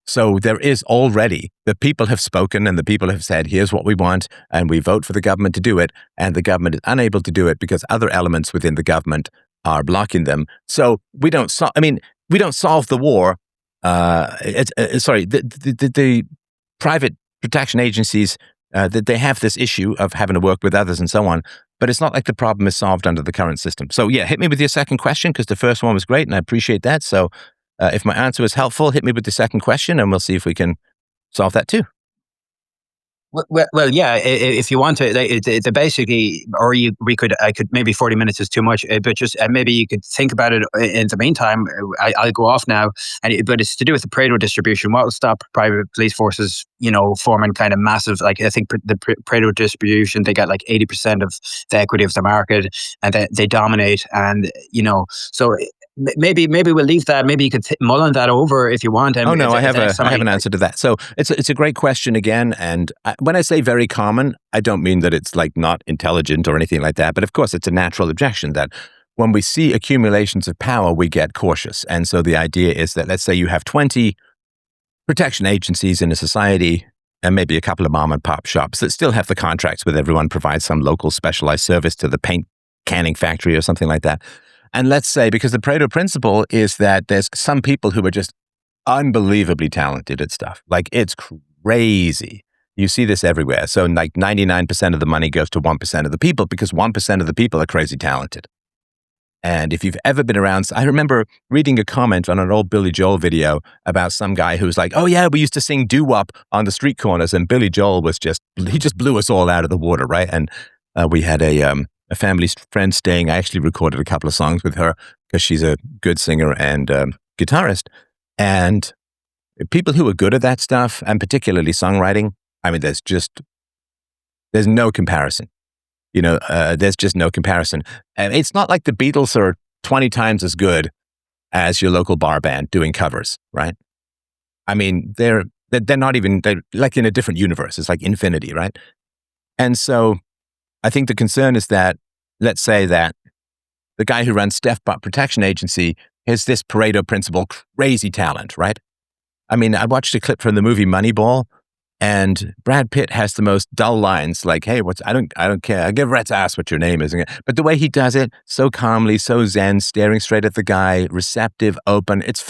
So there is already, the people have spoken and the people have said, here's what we want, and we vote for the government to do it, and the government is unable to do it because other elements within the government are blocking them. So we don't solve the war. The private protection agencies, that they have this issue of having to work with others and so on, but it's not like the problem is solved under the current system. So yeah, hit me with your second question, because the first one was great and I appreciate that. So if my answer was helpful, hit me with the second question and we'll see if we can solve that too. Well, yeah. If you want to, it's basically, or I could, maybe 40 minutes is too much, but just maybe you could think about it in the meantime. I'll go off now, but it's to do with the Pareto distribution. What will stop private police forces, forming kind of massive, like I think the Pareto distribution, they got like 80% of the equity of the market, and they dominate, and so. Maybe we'll leave that. Maybe you could mull on that over if you want. Oh no, I have an answer to that. So it's a great question again. And when I say very common, I don't mean that it's like not intelligent or anything like that. But of course, it's a natural objection that when we see accumulations of power, we get cautious. And so the idea is that, let's say you have 20 protection agencies in a society, and maybe a couple of mom and pop shops that still have the contracts with everyone, provide some local specialized service to the paint canning factory or something like that. And let's say, because the Pareto principle is that there's some people who are just unbelievably talented at stuff. Like, it's crazy. You see this everywhere. So like 99% of the money goes to 1% of the people, because 1% of the people are crazy talented. And if you've ever been around, I remember reading a comment on an old Billy Joel video about some guy who was like, oh yeah, we used to sing doo-wop on the street corners. And Billy Joel he just blew us all out of the water, right? And we had a family friend staying. I actually recorded a couple of songs with her because she's a good singer and guitarist. And people who are good at that stuff, and particularly songwriting, I mean, there's no comparison. There's just no comparison. And it's not like the Beatles are 20 times as good as your local bar band doing covers, right? I mean, they're not even, they're like in a different universe. It's like infinity, right? And so I think the concern is that, let's say that the guy who runs Steph Bot Protection Agency has this Pareto principle crazy talent, right? I mean, I watched a clip from the movie Moneyball, and Brad Pitt has the most dull lines, like, "Hey, I don't care. I give a rat's ass what your name is." But the way he does it, so calmly, so zen, staring straight at the guy, receptive, open. It's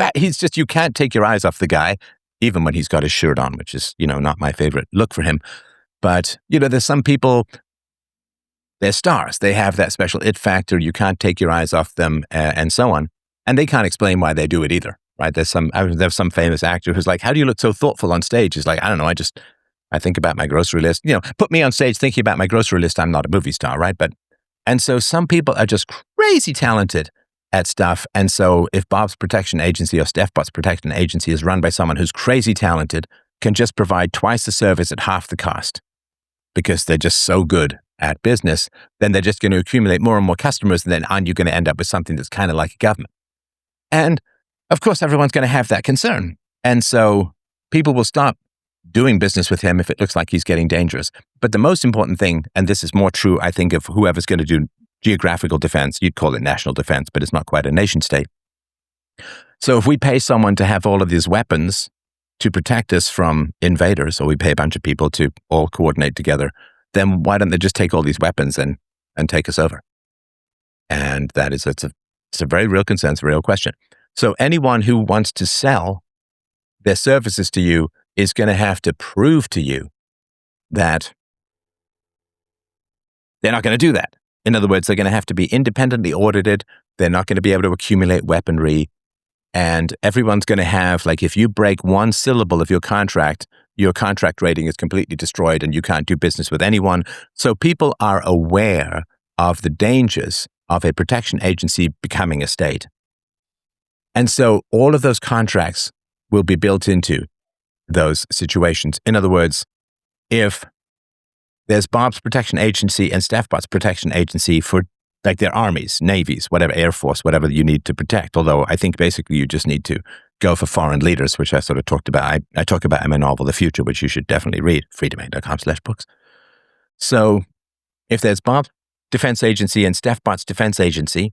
you can't take your eyes off the guy, even when he's got his shirt on, which is, not my favorite look for him. But, there's some people, they're stars. They have that special it factor. You can't take your eyes off them, and so on. And they can't explain why they do it either, right? There's some famous actor who's like, how do you look so thoughtful on stage? He's like, I don't know. I think about my grocery list. Put me on stage thinking about my grocery list. I'm not a movie star, right? And so some people are just crazy talented at stuff. And so if Bob's Protection Agency or Steph Bot's Protection Agency is run by someone who's crazy talented, can just provide twice the service at half the cost because they're just so good at business, then they're just going to accumulate more and more customers, and then aren't you going to end up with something that's kind of like a government? And of course, everyone's going to have that concern. And so people will stop doing business with him if it looks like he's getting dangerous. But the most important thing, and this is more true, I think, of whoever's going to do geographical defense, you'd call it national defense, but it's not quite a nation state. So if we pay someone to have all of these weapons to protect us from invaders, or we pay a bunch of people to all coordinate together, then why don't they just take all these weapons and take us over? And it's a very real concern. It's a real question. So anyone who wants to sell their services to you is going to have to prove to you that they're not going to do that. In other words, they're going to have to be independently audited. They're not going to be able to accumulate weaponry. And everyone's going to have, like, if you break one syllable of your contract rating is completely destroyed and you can't do business with anyone. So people are aware of the dangers of a protection agency becoming a state. And so all of those contracts will be built into those situations. In other words, if there's Bob's Protection Agency and Steph Bot's Protection Agency for, like, their armies, navies, whatever, Air Force, whatever you need to protect. Although I think basically you just need to go for foreign leaders, which I sort of talked about. I talk about in my novel, The Future, which you should definitely read, freedomain.com/books. So if there's Bob's Defense Agency and Steph Bot's Defense Agency,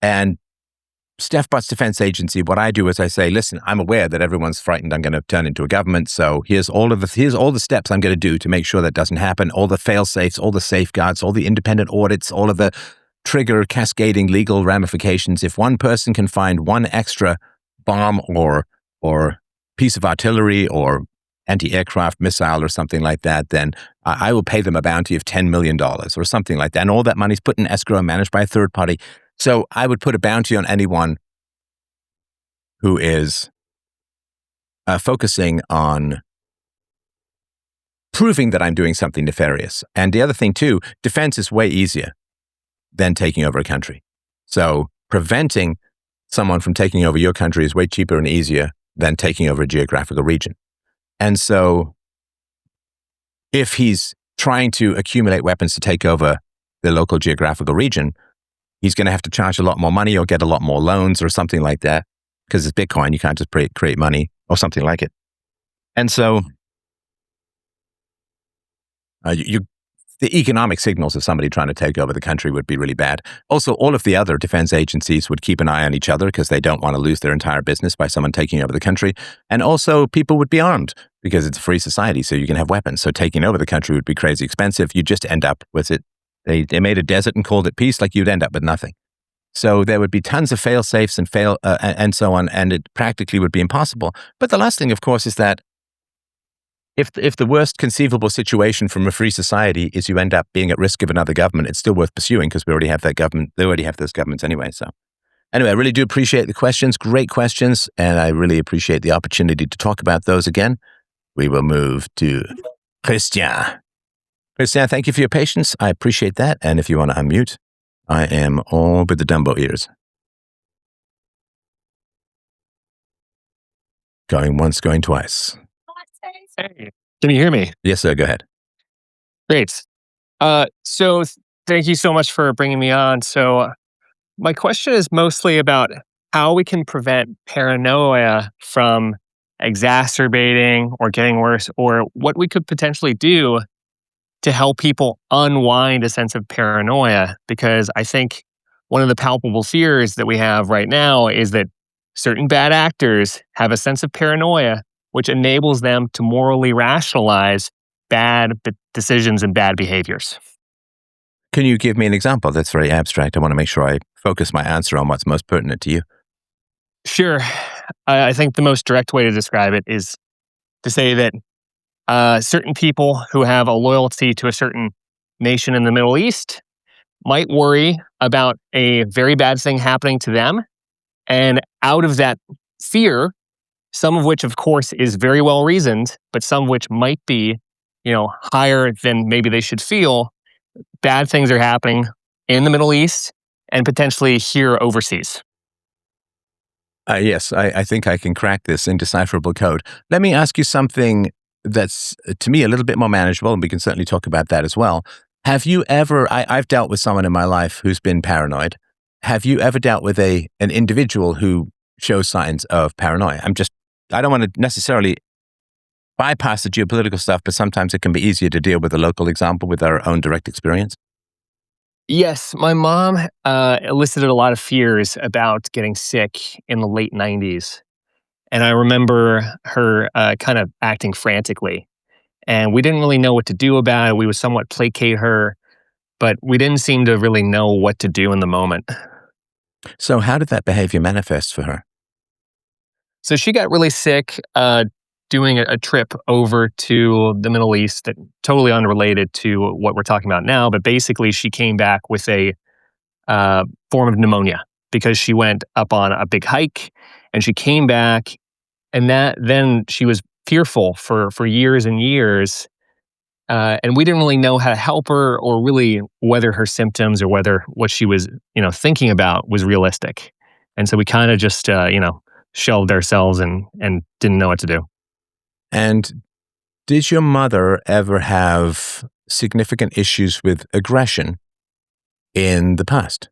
and Stefbot's defense agency, what I do is I say, listen, I'm aware that everyone's frightened I'm going to turn into a government. So here's all the steps I'm going to do to make sure that doesn't happen. All the fail safes, all the safeguards, all the independent audits, all of the trigger cascading legal ramifications. If one person can find one extra bomb or piece of artillery or anti-aircraft missile or something like that, then I will pay them a bounty of $10 million or something like that. And all that money's put in escrow and managed by a third party. So I would put a bounty on anyone who is focusing on proving that I'm doing something nefarious. And the other thing too, defense is way easier than taking over a country. So preventing someone from taking over your country is way cheaper and easier than taking over a geographical region. And so if he's trying to accumulate weapons to take over the local geographical region, he's going to have to charge a lot more money or get a lot more loans or something like that, because it's Bitcoin. You can't just create money or something like it. And so the economic signals of somebody trying to take over the country would be really bad. Also, all of the other defense agencies would keep an eye on each other because they don't want to lose their entire business by someone taking over the country. And also, people would be armed because it's a free society, so you can have weapons. So taking over the country would be crazy expensive. You just end up with it. They made a desert and called it peace, like you'd end up with nothing. So there would be tons of fail safes and so on, and it practically would be impossible. But the last thing, of course, is that if the worst conceivable situation from a free society is you end up being at risk of another government, it's still worth pursuing because we already have that government. They already have those governments anyway. So anyway, I really do appreciate the questions. Great questions. And I really appreciate the opportunity to talk about those again. We will move to Christian. Christian, thank you for your patience. I appreciate that. And if you want to unmute, I am all with the Dumbo ears. Going once, going twice. Hey, can you hear me? Yes, sir. Go ahead. Great. So thank you so much for bringing me on. So my question is mostly about how we can prevent paranoia from exacerbating or getting worse, or what we could potentially do to help people unwind a sense of paranoia. Because I think one of the palpable fears that we have right now is that certain bad actors have a sense of paranoia, which enables them to morally rationalize bad decisions and bad behaviors. Can you give me an example? That's very abstract. I want to make sure I focus my answer on what's most pertinent to you. Sure. I think the most direct way to describe it is to say that certain people who have a loyalty to a certain nation in the Middle East might worry about a very bad thing happening to them. And out of that fear, some of which, of course, is very well reasoned, but some of which might be, higher than maybe they should feel, bad things are happening in the Middle East and potentially here overseas. Yes, I think I can crack this indecipherable code. Let me ask you something that's, to me, a little bit more manageable, and we can certainly talk about that as well. Have you ever, I've dealt with someone in my life who's been paranoid. Have you ever dealt with an individual who shows signs of paranoia? I don't want to necessarily bypass the geopolitical stuff, but sometimes it can be easier to deal with a local example with our own direct experience. Yes, my mom elicited a lot of fears about getting sick in the late 90s. And I remember her kind of acting frantically. And we didn't really know what to do about it. We would somewhat placate her, but we didn't seem to really know what to do in the moment. So how did that behavior manifest for her? So she got really sick doing a trip over to the Middle East, that totally unrelated to what we're talking about now. But basically, she came back with a form of pneumonia because she went up on a big hike and she came back. And then she was fearful for years and years. And we didn't really know how to help her or really whether her symptoms or whether what she was thinking about was realistic. And so we kind of just shelved ourselves and didn't know what to do. And did your mother ever have significant issues with aggression in the past?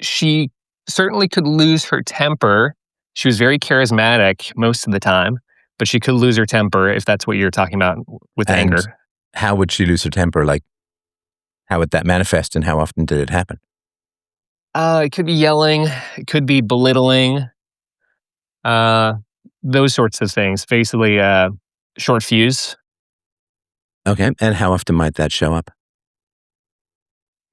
She certainly could lose her temper. She was very charismatic most of the time, but she could lose her temper if that's what you're talking about with And anger. how would she lose her temper? Like, how would that manifest and how often did it happen? It could be yelling, it could be belittling, uh, those sorts of things. Basically, short fuse. Okay. And how often might that show up?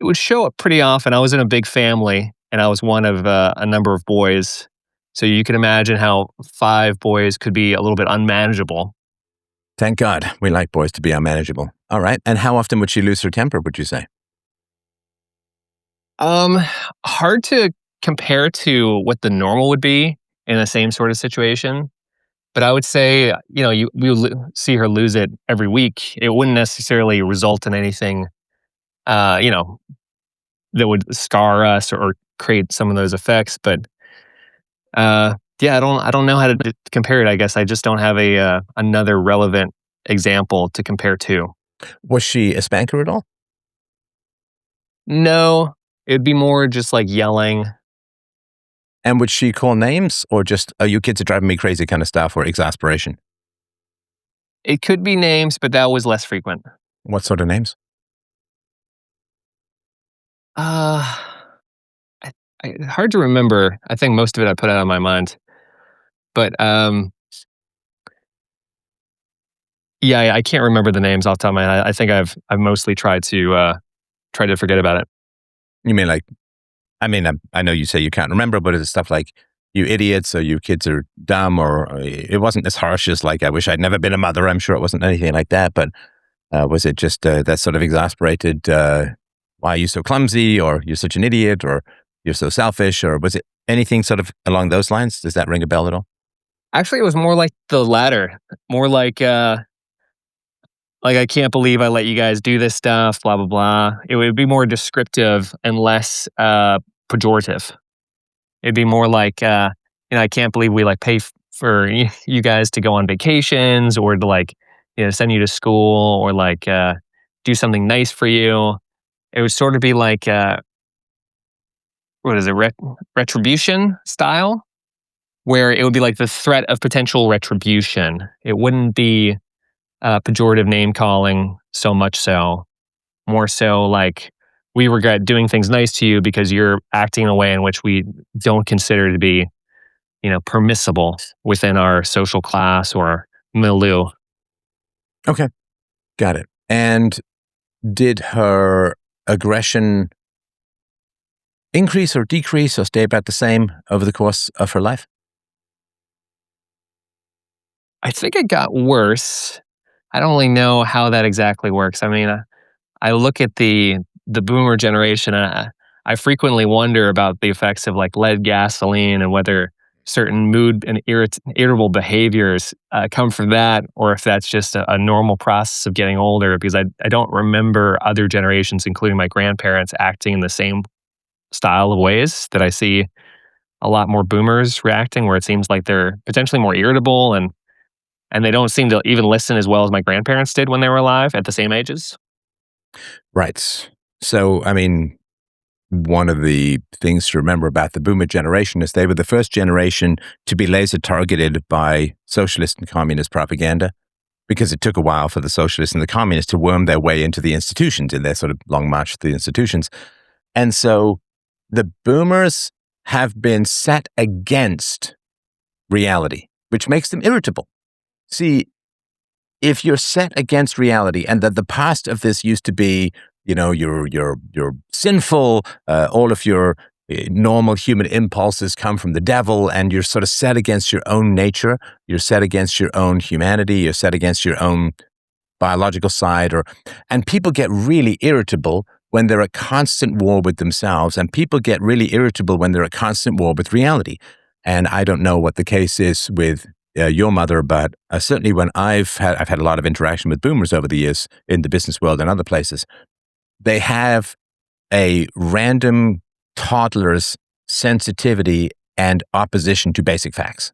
It would show up pretty often. I was in a big family, and I was one of a number of boys. So you can imagine how 5 boys could be a little bit unmanageable. Thank God we like boys to be unmanageable. All right. And how often would she lose her temper, would you say? Um, Hard to compare to what the normal would be in the same sort of situation. But I would say, we would see her lose it every week. It wouldn't necessarily result in anything, uh, you know, that would scar us or create some of those effects. But yeah, I don't know how to compare it. I guess I just don't have a another relevant example to compare to. Was she a spanker at all? No, it'd be more just like yelling. And would she call names or just, oh, you kids are driving me crazy kind of stuff or exasperation? It could be names, but that was less frequent. What sort of names? Uh, I, hard to remember. I think most of it I put out of my mind. But yeah, I can't remember the names off the top of my head. I think I've mostly tried to forget about it. You mean like, I know you say you can't remember, but is it stuff like, you idiots, or you kids are dumb, or it wasn't as harsh as like, I wish I'd never been a mother. I'm sure it wasn't anything like that, but was it just that sort of exasperated, why are you so clumsy, or you're such an idiot, or you're so selfish, or was it anything sort of along those lines? Does that ring a bell at all? Actually, it was more like the latter. More like I can't believe I let you guys do this stuff. Blah blah blah. It would be more descriptive and less pejorative. It'd be more like, I can't believe we like pay for you guys to go on vacations or to like, send you to school or like do something nice for you. It would sort of be like, what is it, retribution style, where it would be like the threat of potential retribution. It wouldn't be pejorative name calling so much so, more so like, we regret doing things nice to you because you're acting in a way in which we don't consider to be permissible within our social class or milieu. Okay, got it. And did her aggression increase or decrease or stay about the same over the course of her life? I think it got worse. I don't really know how that exactly works. I mean, I look at the boomer generation, and I frequently wonder about the effects of like lead gasoline and whether certain mood and irritable behaviors come from that, or if that's just a normal process of getting older. Because I don't remember other generations, including my grandparents, acting in the same style of ways that I see a lot more boomers reacting, where it seems like they're potentially more irritable and they don't seem to even listen as well as my grandparents did when they were alive at the same ages. Right. So, one of the things to remember about the boomer generation is they were the first generation to be laser targeted by socialist and communist propaganda, because it took a while for the socialists and the communists to worm their way into the institutions in their sort of long march to the institutions. And so the boomers have been set against reality, which makes them irritable. See, if you're set against reality, and that the past of this used to be, you're sinful, all of your normal human impulses come from the devil, and you're sort of set against your own nature, you're set against your own humanity, you're set against your own biological side, and people get really irritable when they're at constant war with themselves, and people get really irritable when they're at constant war with reality. And I don't know what the case is with your mother, but certainly when I've had a lot of interaction with boomers over the years in the business world and other places, they have a random toddler's sensitivity and opposition to basic facts.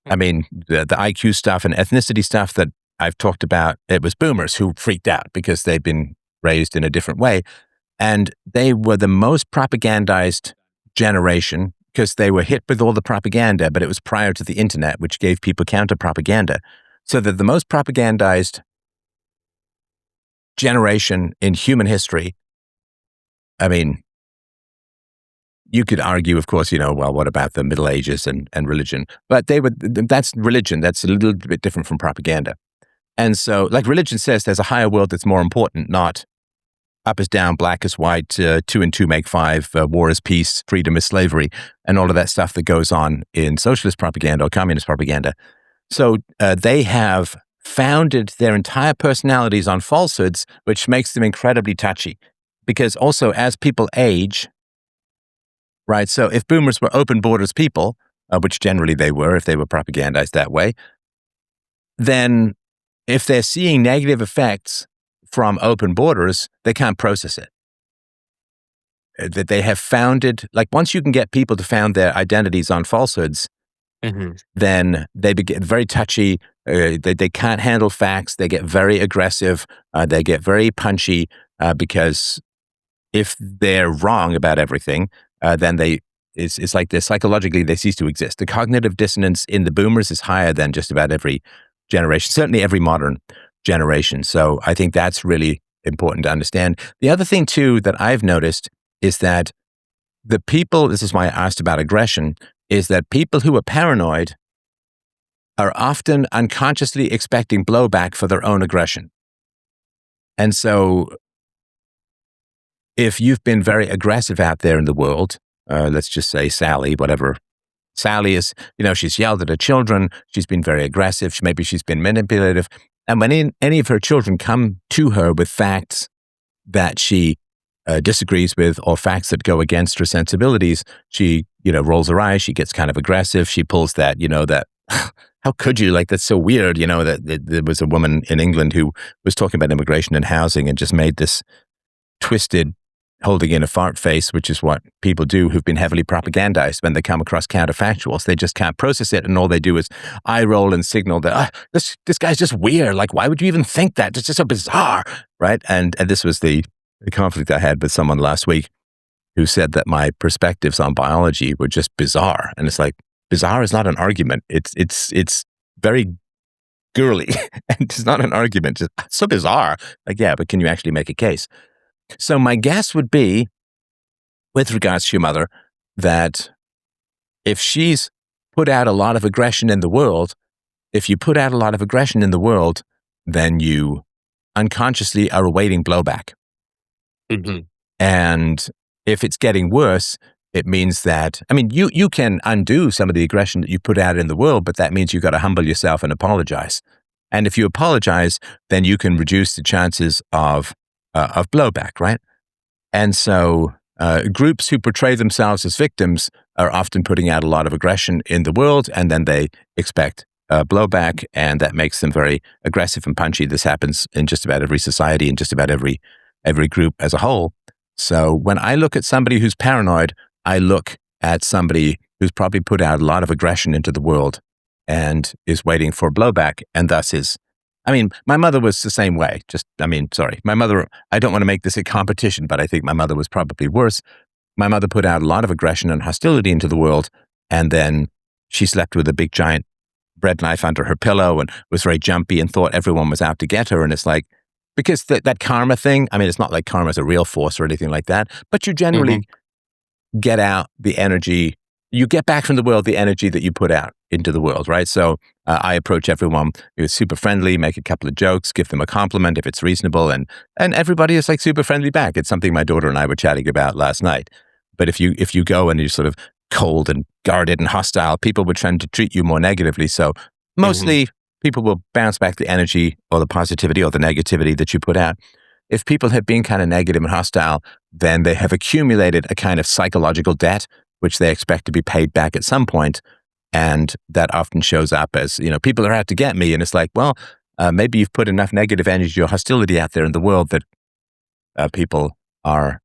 The IQ stuff and ethnicity stuff that I've talked about, it was boomers who freaked out because they'd been raised in a different way. And they were the most propagandized generation because they were hit with all the propaganda, but it was prior to the internet, which gave people counter propaganda. So they're the most propagandized generation in human history. you could argue, of course, well, what about the Middle Ages and religion? But that's religion. That's a little bit different from propaganda. And so, like religion says, there's a higher world that's more important, not up is down, black is white, 2 and 2 make 5, war is peace, freedom is slavery, and all of that stuff that goes on in socialist propaganda or communist propaganda. So they have founded their entire personalities on falsehoods, which makes them incredibly touchy. Because also, as people age, right? So if boomers were open borders people, which generally they were if they were propagandized that way, then if they're seeing negative effects from open borders, they can't process it. That they have founded, like once you can get people to found their identities on falsehoods, then they get very touchy. They can't handle facts. They get very aggressive. They get very punchy because if they're wrong about everything, then it's like psychologically they cease to exist. The cognitive dissonance in the boomers is higher than just about every generation, certainly every modern generation. So I think that's really important to understand. The other thing too that I've noticed is that the people, this is why I asked about aggression, is that people who are paranoid are often unconsciously expecting blowback for their own aggression. And so if you've been very aggressive out there in the world, let's just say Sally, whatever. Sally is, she's yelled at her children. She's been very aggressive. Maybe she's been manipulative. And when any of her children come to her with facts that she disagrees with or facts that go against her sensibilities, she, rolls her eyes. She gets kind of aggressive. She pulls that, that, how could you? Like, that's so weird, that there was a woman in England who was talking about immigration and housing and just made this twisted, holding in a fart face, which is what people do who've been heavily propagandized when they come across counterfactuals. They just can't process it, and all they do is eye roll and signal that this guy's just weird. Like, why would you even think that? It's just so bizarre, right? And this was the conflict I had with someone last week who said that my perspectives on biology were just bizarre, and it's like, bizarre is not an argument. It's very girly, and it's not an argument. It's so bizarre. Like, yeah, but can you actually make a case? So my guess would be, with regards to your mother, that if she's put out a lot of aggression in the world, then you unconsciously are awaiting blowback. And if it's getting worse, it means that, you can undo some of the aggression that you put out in the world, but that means you've got to humble yourself and apologize. And if you apologize, then you can reduce the chances of blowback, right? And so groups who portray themselves as victims are often putting out a lot of aggression in the world, and then they expect blowback, and that makes them very aggressive and punchy. This happens in just about every society and just about every group as a whole. So when I look at somebody who's paranoid, I look at somebody who's probably put out a lot of aggression into the world and is waiting for blowback, and thus is, my mother was the same way. My mother, I don't want to make this a competition, but I think my mother was probably worse. My mother put out a lot of aggression and hostility into the world, and then she slept with a big giant bread knife under her pillow and was very jumpy and thought everyone was out to get her. And it's like, because that karma thing, it's not like karma is a real force or anything like that, but you generally get out the energy, you get back from the world the energy that you put out into the world, right? So I approach everyone who's super friendly, make a couple of jokes, give them a compliment if it's reasonable, and everybody is like super friendly back. It's something my daughter and I were chatting about last night. But if you go and you're sort of cold and guarded and hostile, people would tend to treat you more negatively. So mostly people will bounce back the energy or the positivity or the negativity that you put out. If people have been kind of negative and hostile, then they have accumulated a kind of psychological debt, which they expect to be paid back at some point. And that often shows up as, people are out to get me. And it's like, well, maybe you've put enough negative energy or hostility out there in the world that people are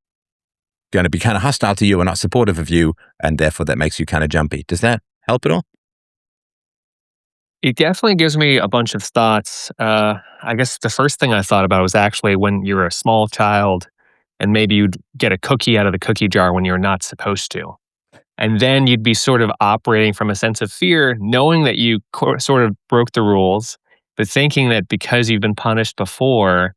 going to be kind of hostile to you and not supportive of you. And therefore that makes you kind of jumpy. Does that help at all? It definitely gives me a bunch of thoughts. I guess the first thing I thought about was actually when you're a small child and maybe you'd get a cookie out of the cookie jar when you're not supposed to. And then you'd be sort of operating from a sense of fear, knowing that you sort of broke the rules, but thinking that because you've been punished before,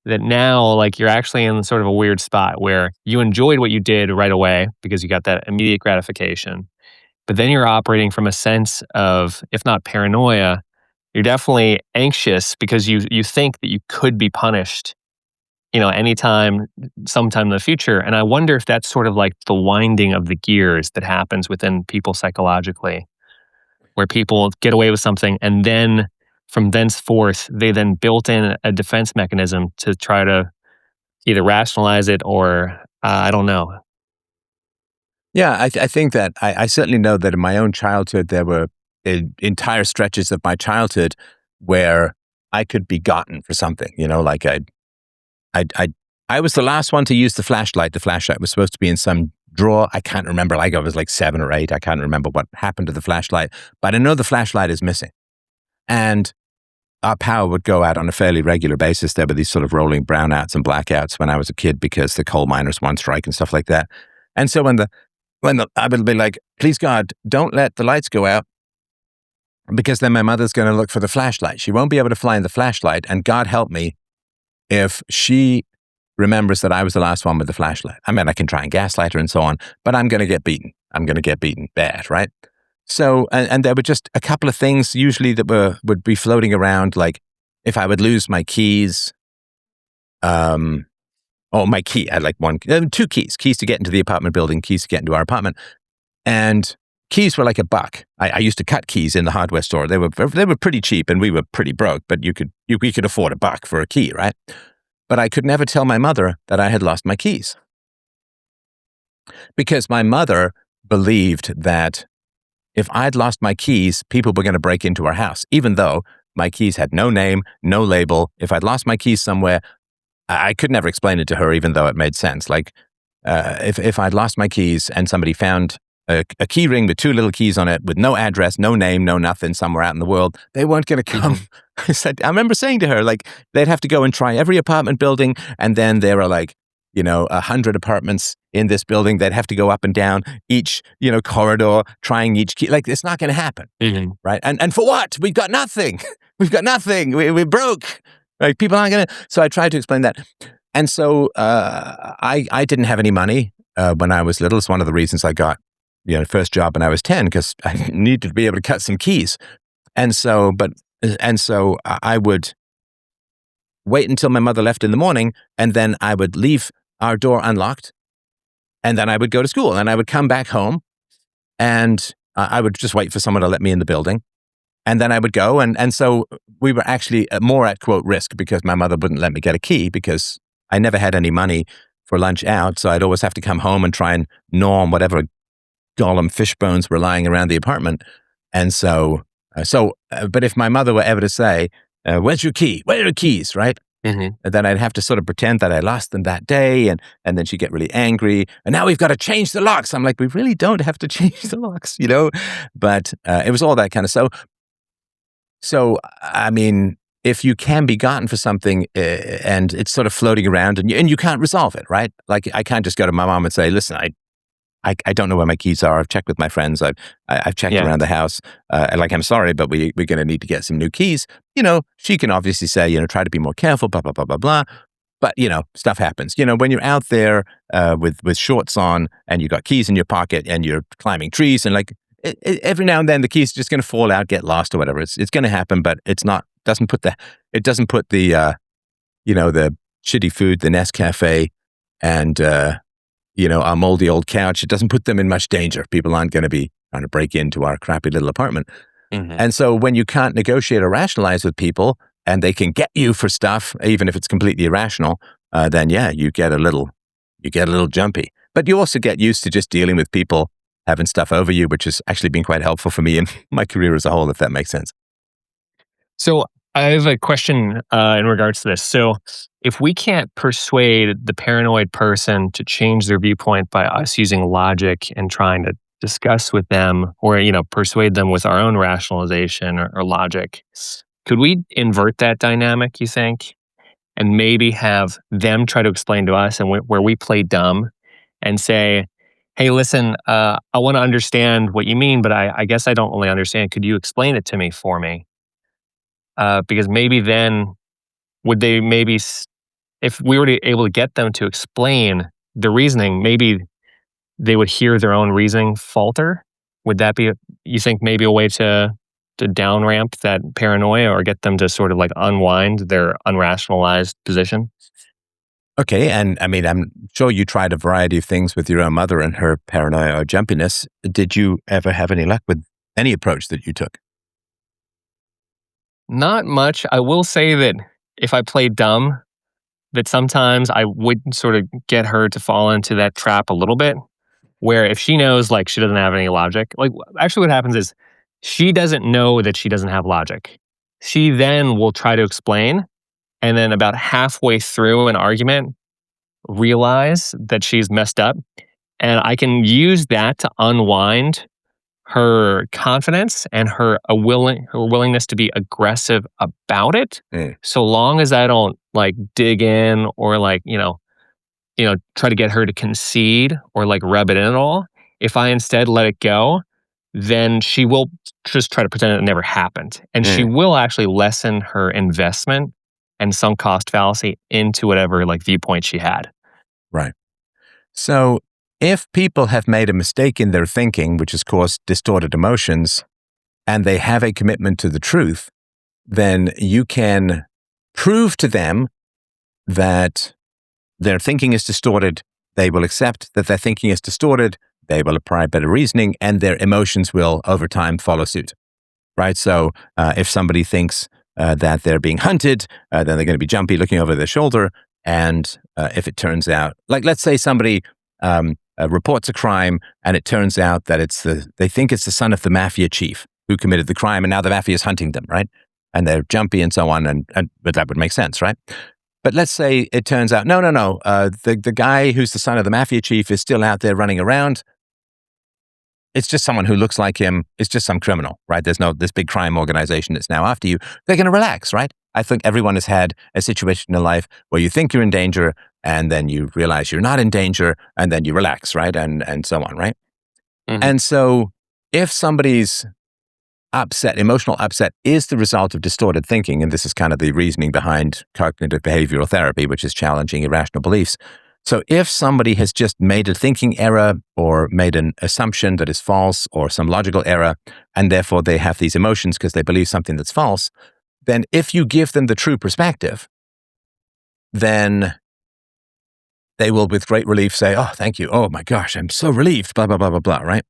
that now like you're actually in sort of a weird spot where you enjoyed what you did right away because you got that immediate gratification. But then you're operating from a sense of, if not paranoia, you're definitely anxious because you think that you could be punished, anytime, sometime in the future. And I wonder if that's sort of like the winding of the gears that happens within people psychologically, where people get away with something and then from thenceforth, they then built in a defense mechanism to try to either rationalize it or I don't know. Yeah, I think that I certainly know that in my own childhood, there were entire stretches of my childhood where I could be gotten for something. Like I I was the last one to use the flashlight. The flashlight was supposed to be in some drawer. I can't remember. Like I was like 7 or 8. I can't remember what happened to the flashlight, but I know the flashlight is missing, and our power would go out on a fairly regular basis. There were these sort of rolling brownouts and blackouts when I was a kid because the coal miners were on strike and stuff like that. And so when I would be like, please God, don't let the lights go out because then my mother's going to look for the flashlight. She won't be able to find the flashlight. And God help me if she remembers that I was the last one with the flashlight. I mean, I can try and gaslight her and so on, but I'm going to get beaten. I'm going to get beaten bad, right? So, and there were just a couple of things usually that would be floating around, like if I would lose my keys, my key. I had like two keys to get into the apartment building, keys to get into our apartment. And keys were like $1. I used to cut keys in the hardware store. They were pretty cheap and we were pretty broke, but we could afford $1 for a key, right? But I could never tell my mother that I had lost my keys because my mother believed that if I'd lost my keys, people were going to break into our house, even though my keys had no name, no label. If I'd lost my keys somewhere, I could never explain it to her, even though it made sense. Like, if I'd lost my keys and somebody found a key ring with 2 little keys on it with no address, no name, no nothing, somewhere out in the world, they weren't going to come. I remember saying to her, like, they'd have to go and try every apartment building, and then there are like, 100 apartments in this building. They'd have to go up and down each, corridor, trying each key. Like, it's not going to happen, right? And for what? We've got nothing. We've got nothing. We're broke. Like, people aren't going to. So I tried to explain that. And so I didn't have any money when I was little. It's one of the reasons I got, first job when I was 10, because I needed to be able to cut some keys. And so I would wait until my mother left in the morning, and then I would leave our door unlocked, and then I would go to school, and I would come back home, and I would just wait for someone to let me in the building. And then I would go, and so we were actually more at, quote, risk, because my mother wouldn't let me get a key because I never had any money for lunch out, so I'd always have to come home and try and gnaw on whatever Gollum fish bones were lying around the apartment. And but if my mother were ever to say, where's your key? Where are your keys, right? And then I'd have to sort of pretend that I lost them that day, and then she'd get really angry. And now we've got to change the locks. I'm like, we really don't have to change the locks, But it was all that kind of So, I mean, if you can be gotten for something and it's sort of floating around and you can't resolve it, right? Like, I can't just go to my mom and say, listen, I don't know where my keys are. I've checked with my friends. I've checked around the house. I'm sorry, but we're going to need to get some new keys. She can obviously say, try to be more careful, blah, blah, blah, blah, blah. But, stuff happens. When you're out there with shorts on and you got keys in your pocket and you're climbing trees and every now and then the keys are just going to fall out, get lost or whatever. It's going to happen, but doesn't put the the shitty food, the Nescafe and, our moldy old couch. It doesn't put them in much danger. People aren't going to be trying to break into our crappy little apartment. And so when you can't negotiate or rationalize with people and they can get you for stuff, even if it's completely irrational, then you get a little jumpy. But you also get used to just dealing with people having stuff over you, which has actually been quite helpful for me in my career as a whole, if that makes sense. So I have a question in regards to this. So if we can't persuade the paranoid person to change their viewpoint by us using logic and trying to discuss with them or, persuade them with our own rationalization or logic, could we invert that dynamic, you think? And maybe have them try to explain to us and where we play dumb and say, hey, listen, I want to understand what you mean, but I guess I don't really understand. Could you explain it to me for me? Because maybe then would they maybe if we were able to get them to explain the reasoning, maybe they would hear their own reasoning falter. Would that be, you think, maybe a way to down ramp that paranoia, or get them to sort of like unwind their unrationalized position? Okay, and I mean, I'm sure you tried a variety of things with your own mother and her paranoia or jumpiness. Did you ever have any luck with any approach that you took? Not much. I will say that if I played dumb, that sometimes I would sort of get her to fall into that trap a little bit, where if she knows like she doesn't have any logic, like actually what happens is she doesn't know that she doesn't have logic. She then will try to explain, and then about halfway through an argument, realize that she's messed up. And I can use that to unwind her confidence and her willingness to be aggressive about it. Mm. So long as I don't like dig in, or like, try to get her to concede or like rub it in at all. If I instead let it go, then she will just try to pretend it never happened. And she will actually lessen her investment and sunk cost fallacy into whatever like viewpoint she had. Right. So if people have made a mistake in their thinking, which has caused distorted emotions, and they have a commitment to the truth, then you can prove to them that their thinking is distorted. They will accept that their thinking is distorted. They will apply better reasoning, and their emotions will, over time, follow suit. Right? So if somebody thinks that they're being hunted, then they're going to be jumpy, looking over their shoulder. And if it turns out, like let's say somebody reports a crime, and it turns out that they think it's the son of the mafia chief who committed the crime, and now the mafia is hunting them, right? And they're jumpy and so on, but that would make sense, right? But let's say it turns out, no, the guy who's the son of the mafia chief is still out there running around. It's just someone who looks like him. It's just some criminal, right? There's no this big crime organization that's now after you. They're going to relax, right? I think everyone has had a situation in life where you think you're in danger, and then you realize you're not in danger, and then you relax, right? And so on, right? Mm-hmm. And so if somebody's emotional upset is the result of distorted thinking, and this is kind of the reasoning behind cognitive behavioral therapy, which is challenging irrational beliefs. So if somebody has just made a thinking error or made an assumption that is false, or some logical error, and therefore they have these emotions because they believe something that's false, then if you give them the true perspective, then they will with great relief say, oh, thank you. Oh my gosh, I'm so relieved, blah, blah, blah, blah, blah, right?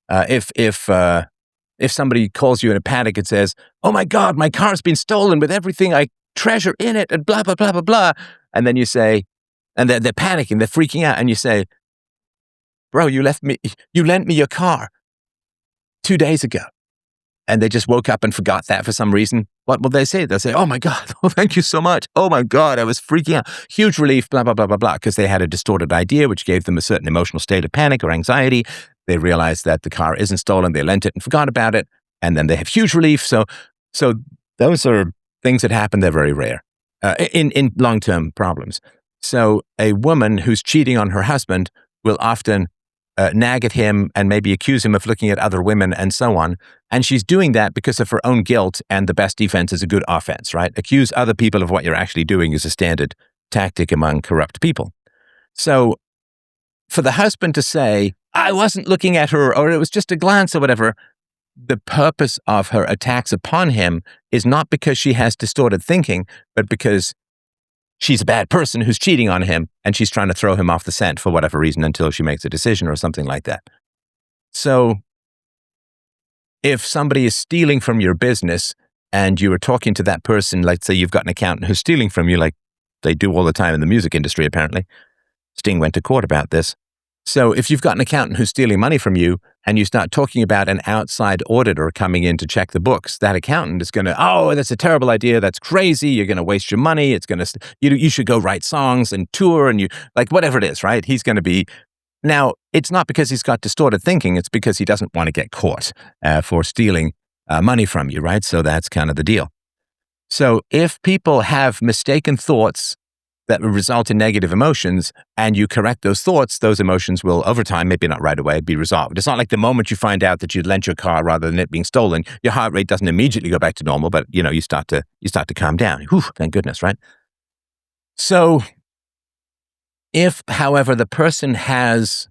If somebody calls you in a panic and says, oh my God, my car's been stolen with everything I treasure in it, and blah, blah, blah, blah, blah. And then you say, and they're panicking, they're freaking out. And you say, bro, you lent me your car 2 days ago. And they just woke up and forgot that for some reason. What will they say? They'll say, oh my God, oh, thank you so much. Oh my God, I was freaking out. Huge relief, blah, blah, blah, blah, blah. Because they had a distorted idea, which gave them a certain emotional state of panic or anxiety. They realized that the car isn't stolen. They lent it and forgot about it. And then they have huge relief. So those are things that happen. They're very rare in long-term problems. So a woman who's cheating on her husband will often nag at him and maybe accuse him of looking at other women and so on. And she's doing that because of her own guilt, and the best defense is a good offense, right? Accuse other people of what you're actually doing is a standard tactic among corrupt people. So for the husband to say, I wasn't looking at her, or it was just a glance or whatever, the purpose of her attacks upon him is not because she has distorted thinking, but because she's a bad person who's cheating on him, and she's trying to throw him off the scent for whatever reason until she makes a decision or something like that. So if somebody is stealing from your business and you are talking to that person, like say you've got an accountant who's stealing from you, like they do all the time in the music industry, apparently. Sting went to court about this. So if you've got an accountant who's stealing money from you, and you start talking about an outside auditor coming in to check the books, that accountant is going to, oh, that's a terrible idea. That's crazy. You're going to waste your money. It's going to, you should go write songs and tour, and you like whatever it is, right? He's going to be, now it's not because he's got distorted thinking. It's because he doesn't want to get caught for stealing money from you, right? So that's kind of the deal. So if people have mistaken thoughts that will result in negative emotions, and you correct those thoughts, those emotions will, over time, maybe not right away, be resolved. It's not like the moment you find out that you'd lent your car rather than it being stolen, your heart rate doesn't immediately go back to normal, but you start to calm down. Whew, thank goodness, right? So if, however, the person has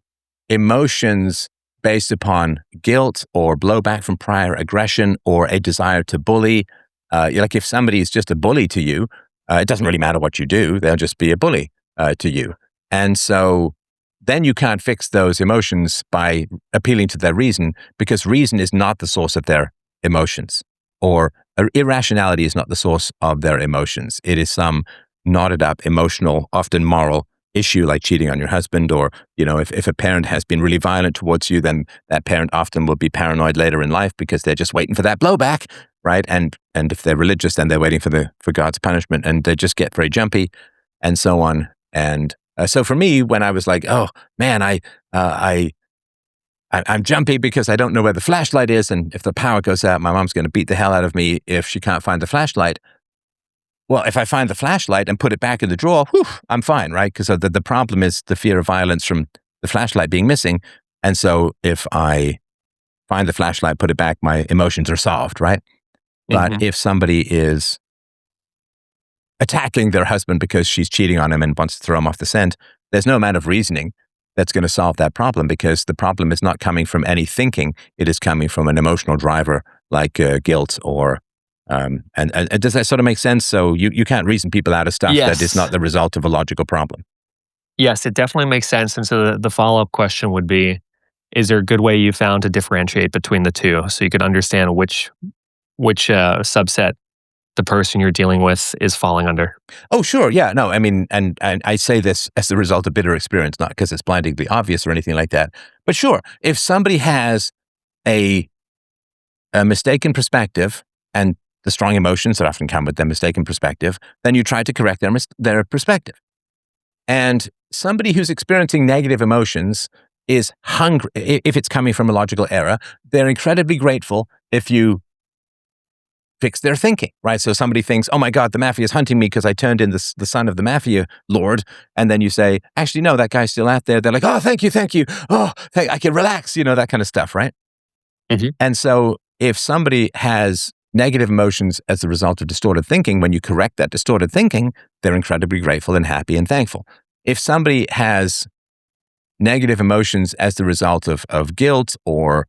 emotions based upon guilt or blowback from prior aggression or a desire to bully, like if somebody is just a bully to you, it doesn't really matter what you do, they'll just be a bully to you. And so then you can't fix those emotions by appealing to their reason, because reason is not the source of their emotions, or irrationality is not the source of their emotions. It is some knotted up emotional, often moral issue, like cheating on your husband, or, if a parent has been really violent towards you, then that parent often will be paranoid later in life because they're just waiting for that blowback, right? And if they're religious, then they're waiting for God's punishment, and they just get very jumpy and so on. And so for me, when I was like, oh man, I'm jumpy because I don't know where the flashlight is, and if the power goes out, my mom's going to beat the hell out of me if she can't find the flashlight. Well, if I find the flashlight and put it back in the drawer, I'm fine, right? Because the problem is the fear of violence from the flashlight being missing. And so if I find the flashlight, put it back, my emotions are solved, right? But if somebody is attacking their husband because she's cheating on him and wants to throw him off the scent, there's no amount of reasoning that's going to solve that problem, because the problem is not coming from any thinking. It is coming from an emotional driver like guilt or and does that sort of make sense? So you can't reason people out of stuff that is not the result of a logical problem. Yes, it definitely makes sense. And so the follow-up question would be, is there a good way you found to differentiate between the two so you could understand which subset the person you're dealing with is falling under? Oh, sure. Yeah. No, I mean, and I say this as the result of bitter experience, not because it's blindingly obvious or anything like that. But sure, if somebody has a mistaken perspective and the strong emotions that often come with their mistaken perspective, then you try to correct their perspective. And somebody who's experiencing negative emotions is hungry. If it's coming from a logical error, they're incredibly grateful if you fix their thinking, right? So somebody thinks, oh my God, the mafia is hunting me because I turned in the son of the mafia lord. And then you say, actually, no, that guy's still out there. They're like, oh, thank you. Oh, I can relax, that kind of stuff, right? And so if somebody has negative emotions as a result of distorted thinking, when you correct that distorted thinking, they're incredibly grateful and happy and thankful. If somebody has negative emotions as the result of guilt or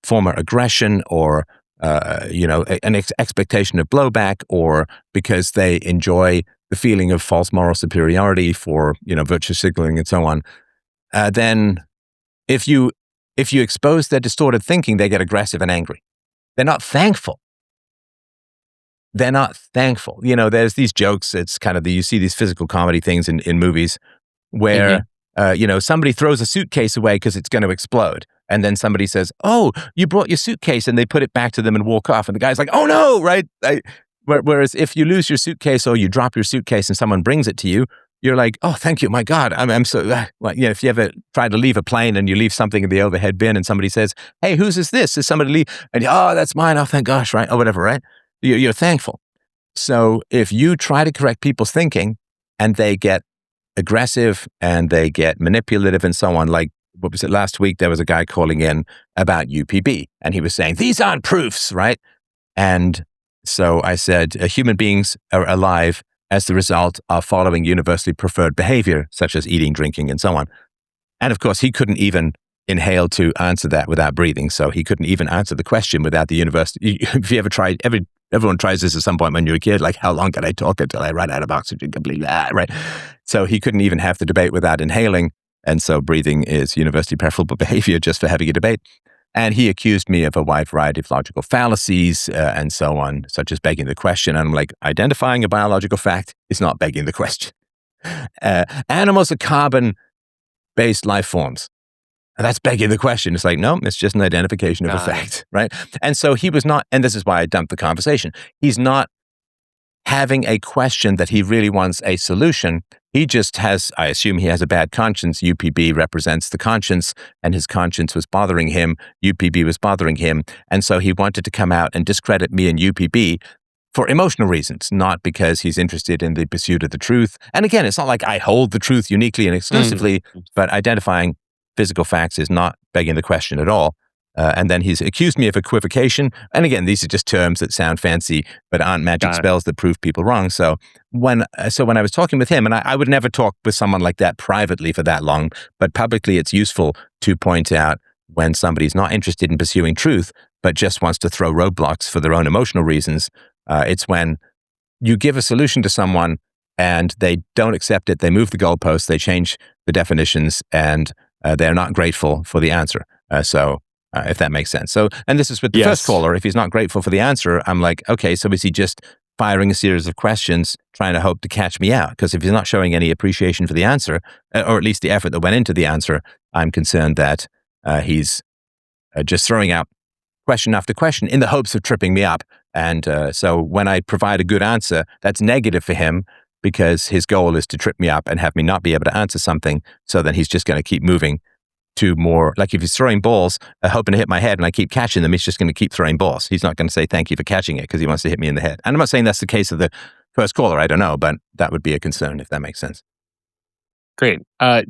former aggression or an expectation of blowback, or because they enjoy the feeling of false moral superiority for virtue signaling and so on, then if you expose their distorted thinking, they get aggressive and angry. They're not thankful. There's these jokes. It's kind of you see these physical comedy things in movies where, somebody throws a suitcase away because it's going to explode. And then somebody says, oh, you brought your suitcase, and they put it back to them and walk off. And the guy's like, oh no, right? Whereas if you lose your suitcase or you drop your suitcase and someone brings it to you, you're like, oh, thank you. My God, I'm so, if you ever try to leave a plane and you leave something in the overhead bin and somebody says, hey, whose is this? Is somebody leave? And oh, that's mine. Oh, thank gosh, right? Or whatever, right? You're thankful. So if you try to correct people's thinking and they get aggressive and they get manipulative and so on, like, what was it, last week, there was a guy calling in about UPB and he was saying, these aren't proofs, right? And so I said, human beings are alive as the result of following universally preferred behavior, such as eating, drinking, and so on. And of course, he couldn't even inhale to answer that without breathing. So he couldn't even answer the question without the university. If you ever tried, everyone tries this at some point when you're a kid, like, how long can I talk until I run out of oxygen completely, right? So he couldn't even have the debate without inhaling. And so breathing is universally preferable behavior just for having a debate. And he accused me of a wide variety of logical fallacies and so on, such as begging the question. And I'm like, identifying a biological fact is not begging the question. Animals are carbon-based life forms. And that's begging the question. It's like, no, it's just an identification of a fact, right? And so he was not, and this is why I dumped the conversation, he's not having a question that he really wants a solution. He just has, I assume he has a bad conscience. UPB represents the conscience, and his conscience was bothering him. UPB was bothering him. And so he wanted to come out and discredit me and UPB for emotional reasons, not because he's interested in the pursuit of the truth. And again, it's not like I hold the truth uniquely and exclusively, but identifying physical facts is not begging the question at all. And then he's accused me of equivocation. And again, these are just terms that sound fancy, but aren't magic spells that prove people wrong. So when I was talking with him, and I would never talk with someone like that privately for that long, but publicly it's useful to point out when somebody's not interested in pursuing truth, but just wants to throw roadblocks for their own emotional reasons. It's when you give a solution to someone and they don't accept it, they move the goalposts, they change the definitions, and they're not grateful for the answer. If that makes sense. So, and this is with the first caller. If he's not grateful for the answer, I'm like, okay, so is he just firing a series of questions, trying to hope to catch me out? Because if he's not showing any appreciation for the answer, or at least the effort that went into the answer, I'm concerned that he's just throwing out question after question in the hopes of tripping me up. And so when I provide a good answer, that's negative for him because his goal is to trip me up and have me not be able to answer something. So then he's just going to keep moving to more, like if he's throwing balls, hoping to hit my head and I keep catching them, he's just going to keep throwing balls. He's not going to say thank you for catching it because he wants to hit me in the head. And I'm not saying that's the case of the first caller, I don't know, but that would be a concern if that makes sense. Great.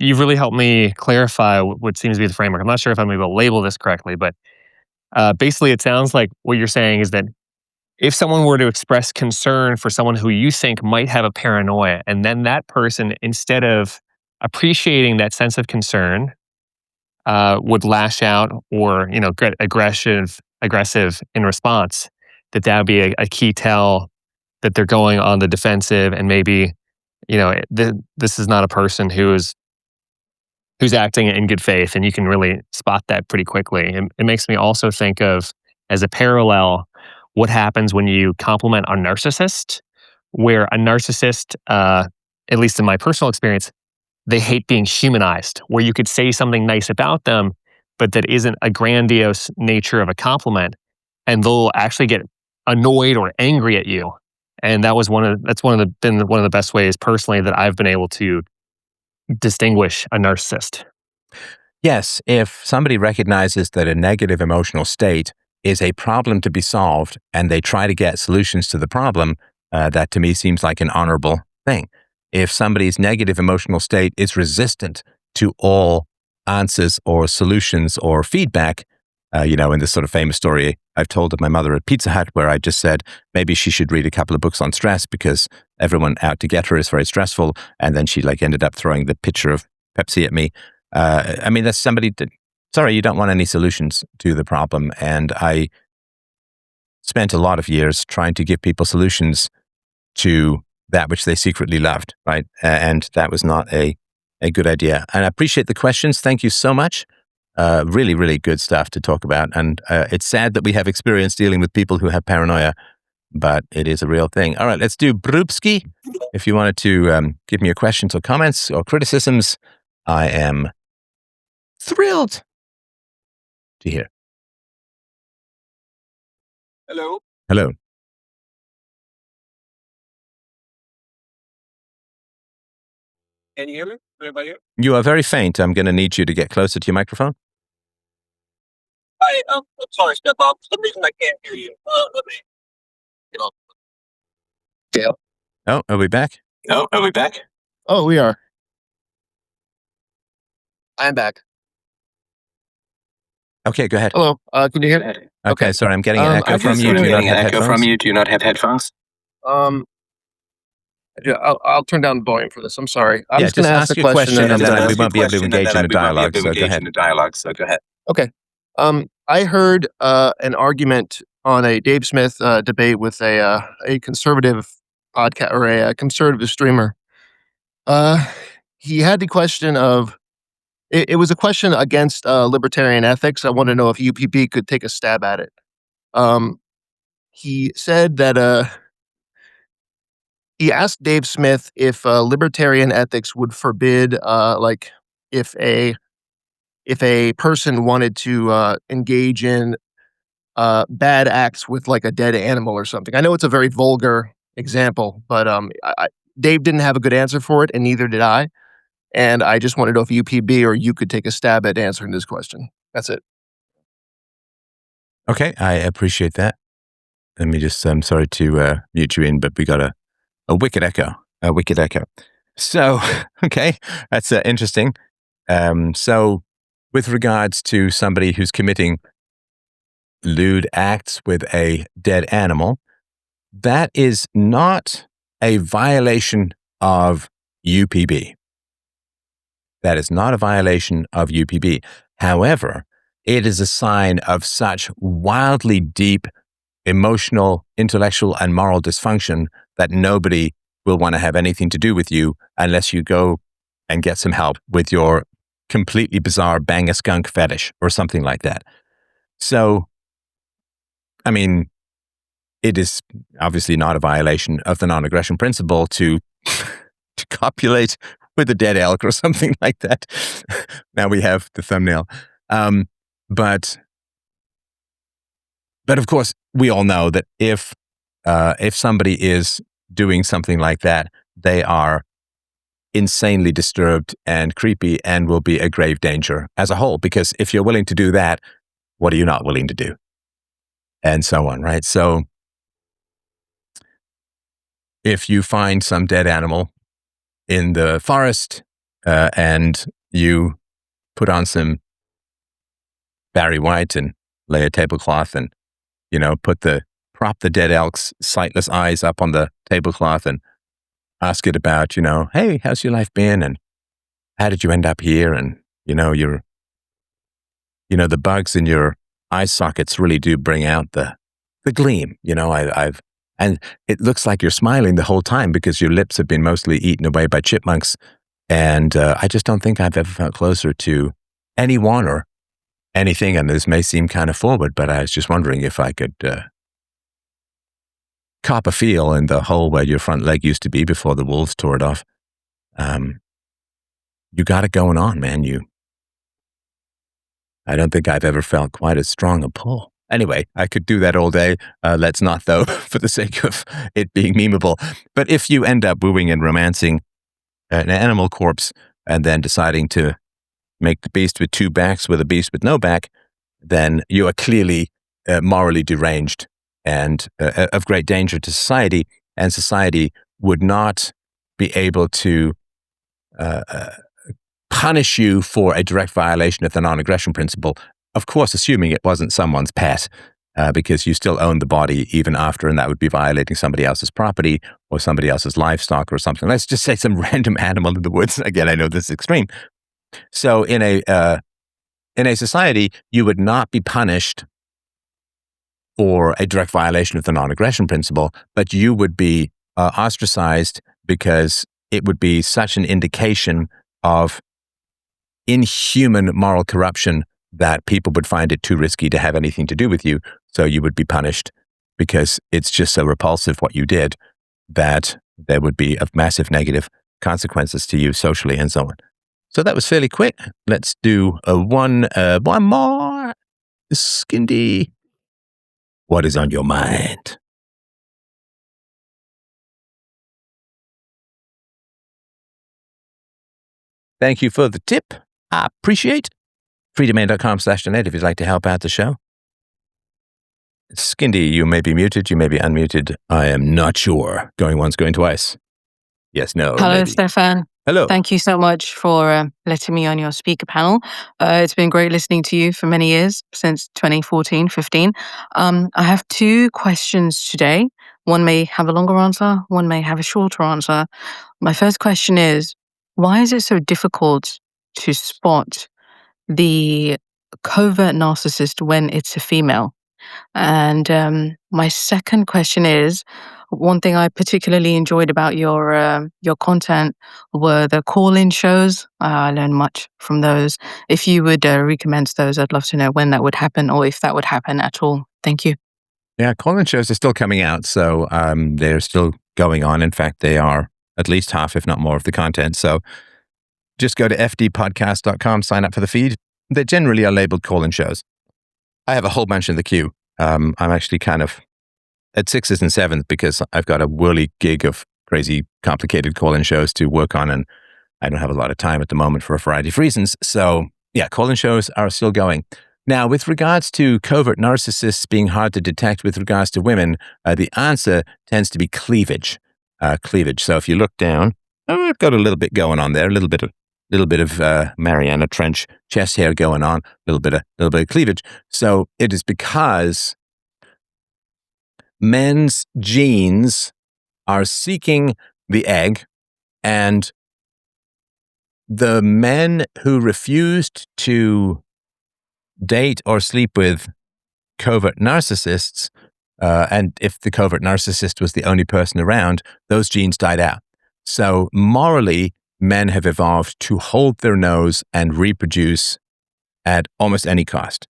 You've really helped me clarify what seems to be the framework. I'm not sure if I'm able to label this correctly, but basically it sounds like what you're saying is that if someone were to express concern for someone who you think might have a paranoia, and then that person, instead of appreciating that sense of concern, would lash out or get aggressive in response, that would be a key tell that they're going on the defensive, and maybe this is not a person who's acting in good faith, and you can really spot that pretty quickly. It makes me also think of, as a parallel, what happens when you compliment a narcissist, where a narcissist, at least in my personal experience, they hate being humanized, where you could say something nice about them, but that isn't a grandiose nature of a compliment, and they'll actually get annoyed or angry at you. And that's one of the best ways personally that I've been able to distinguish a narcissist. Yes, if somebody recognizes that a negative emotional state is a problem to be solved and they try to get solutions to the problem, that to me seems like an honorable thing. If somebody's negative emotional state is resistant to all answers or solutions or feedback, in this sort of famous story I've told of my mother at Pizza Hut, where I just said maybe she should read a couple of books on stress because everyone out to get her is very stressful. And then she ended up throwing the pitcher of Pepsi at me. That's somebody that, sorry, you don't want any solutions to the problem. And I spent a lot of years trying to give people solutions to that which they secretly loved, right? And that was not a good idea. And I appreciate the questions. Thank you so much. Really, really good stuff to talk about. And it's sad that we have experience dealing with people who have paranoia, but it is a real thing. All right, let's do Brupski. If you wanted to give me your questions or comments or criticisms, I am thrilled to hear. Hello. Hello. Can you hear me? Everybody here? You are very faint. I'm going to need you to get closer to your microphone. I'm sorry, Stefan. For some reason I can't hear you. Let me. Gail. Oh, are we back? Oh, are we back? Oh, we are. I'm back. Okay, go ahead. Hello. Can you hear me? Okay, sorry, I'm getting an echo from you. I'm Do you not getting an have echo headphones? from you. Do you not have headphones? Yeah, I'll turn down the volume for this. I'm sorry. I'm Yeah, just going to ask a question and then then we won't be able to engage in a dialogue. So go ahead. Go ahead. Okay. I heard an argument on a Dave Smith debate with a conservative podcast or a conservative streamer. He had the question of it was a question against libertarian ethics. I want to know if UPB could take a stab at it. He said that he asked Dave Smith if libertarian ethics would forbid, if a person wanted to engage in bad acts with like a dead animal or something. I know it's a very vulgar example, but Dave didn't have a good answer for it, and neither did I. And I just want to know if UPB or you could take a stab at answering this question. That's it. Okay, I appreciate that. Let me just, I'm sorry to mute you in, but we got a wicked echo. So, okay, that's interesting. So with regards to somebody who's committing lewd acts with a dead animal, that is not a violation of UPB. That is not a violation of UPB. However, it is a sign of such wildly deep emotional, intellectual, and moral dysfunction that nobody will want to have anything to do with you unless you go and get some help with your completely bizarre bang a skunk fetish or something like that. So, I mean, it is obviously not a violation of the non-aggression principle to copulate with a dead elk or something like that. Now we have the thumbnail. But of course, we all know that if somebody is doing something like that, they are insanely disturbed and creepy and will be a grave danger as a whole. Because if you're willing to do that, what are you not willing to do? And so on, right? So if you find some dead animal in the forest and you put on some Barry White and lay a tablecloth and, prop the dead elk's sightless eyes up on the tablecloth and ask it about, hey, how's your life been? And how did you end up here? And, the bugs in your eye sockets really do bring out the gleam. And it looks like you're smiling the whole time because your lips have been mostly eaten away by chipmunks. And I just don't think I've ever felt closer to anyone or anything. And this may seem kind of forward, but I was just wondering if I could cop a feel in the hole where your front leg used to be before the wolves tore it off. You got it going on, man. I don't think I've ever felt quite as strong a pull. Anyway, I could do that all day. Let's not, though, for the sake of it being memeable. But if you end up wooing and romancing an animal corpse and then deciding to make the beast with two backs with a beast with no back, then you are clearly morally deranged and of great danger to society. And society would not be able to punish you for a direct violation of the non-aggression principle. Of course, assuming it wasn't someone's pet, because you still own the body even after, and that would be violating somebody else's property or somebody else's livestock or something. Let's just say some random animal in the woods. Again, I know this is extreme. So in a society, you would not be punished for a direct violation of the non-aggression principle, but you would be ostracized because it would be such an indication of inhuman moral corruption that people would find it too risky to have anything to do with you. So you would be punished because it's just so repulsive what you did that there would be of massive negative consequences to you socially and so on. So that was fairly quick. Let's do one more. Skindy. What is on your mind? Thank you for the tip. I appreciate. freedomain.com/donate if you'd like to help out the show. Skindy, you may be muted, you may be unmuted. I am not sure. Going once, going twice. Yes, no. Hello, maybe. Stefan. Hello. Thank you so much for letting me on your speaker panel. It's been great listening to you for many years, since 2014, 15. I have two questions today. One may have a longer answer, one may have a shorter answer. My first question is, why is it so difficult to spot the covert narcissist when it's a female? And my second question is, one thing I particularly enjoyed about your content were the call-in shows. I learned much from those. If you would recommence those, I'd love to know when that would happen or if that would happen at all. Thank you. Yeah, call-in shows are still coming out, so they're still going on. In fact, they are at least half, if not more, of the content. So just go to fdpodcast.com, sign up for the feed. They generally are labeled call-in shows. I have a whole bunch in the queue. I'm actually kind of at 6s and 7s because I've got a whirly gig of crazy, complicated call-in shows to work on, and I don't have a lot of time at the moment for a variety of reasons. So yeah, call-in shows are still going. Now, with regards to covert narcissists being hard to detect with regards to women, the answer tends to be cleavage. Cleavage. So if you look down, I've got a little bit going on there, a little bit of little bit of Mariana Trench chest hair going on, a little bit of cleavage. So it is because men's genes are seeking the egg, and the men who refused to date or sleep with covert narcissists, and if the covert narcissist was the only person around, those genes died out. So morally, men have evolved to hold their nose and reproduce at almost any cost.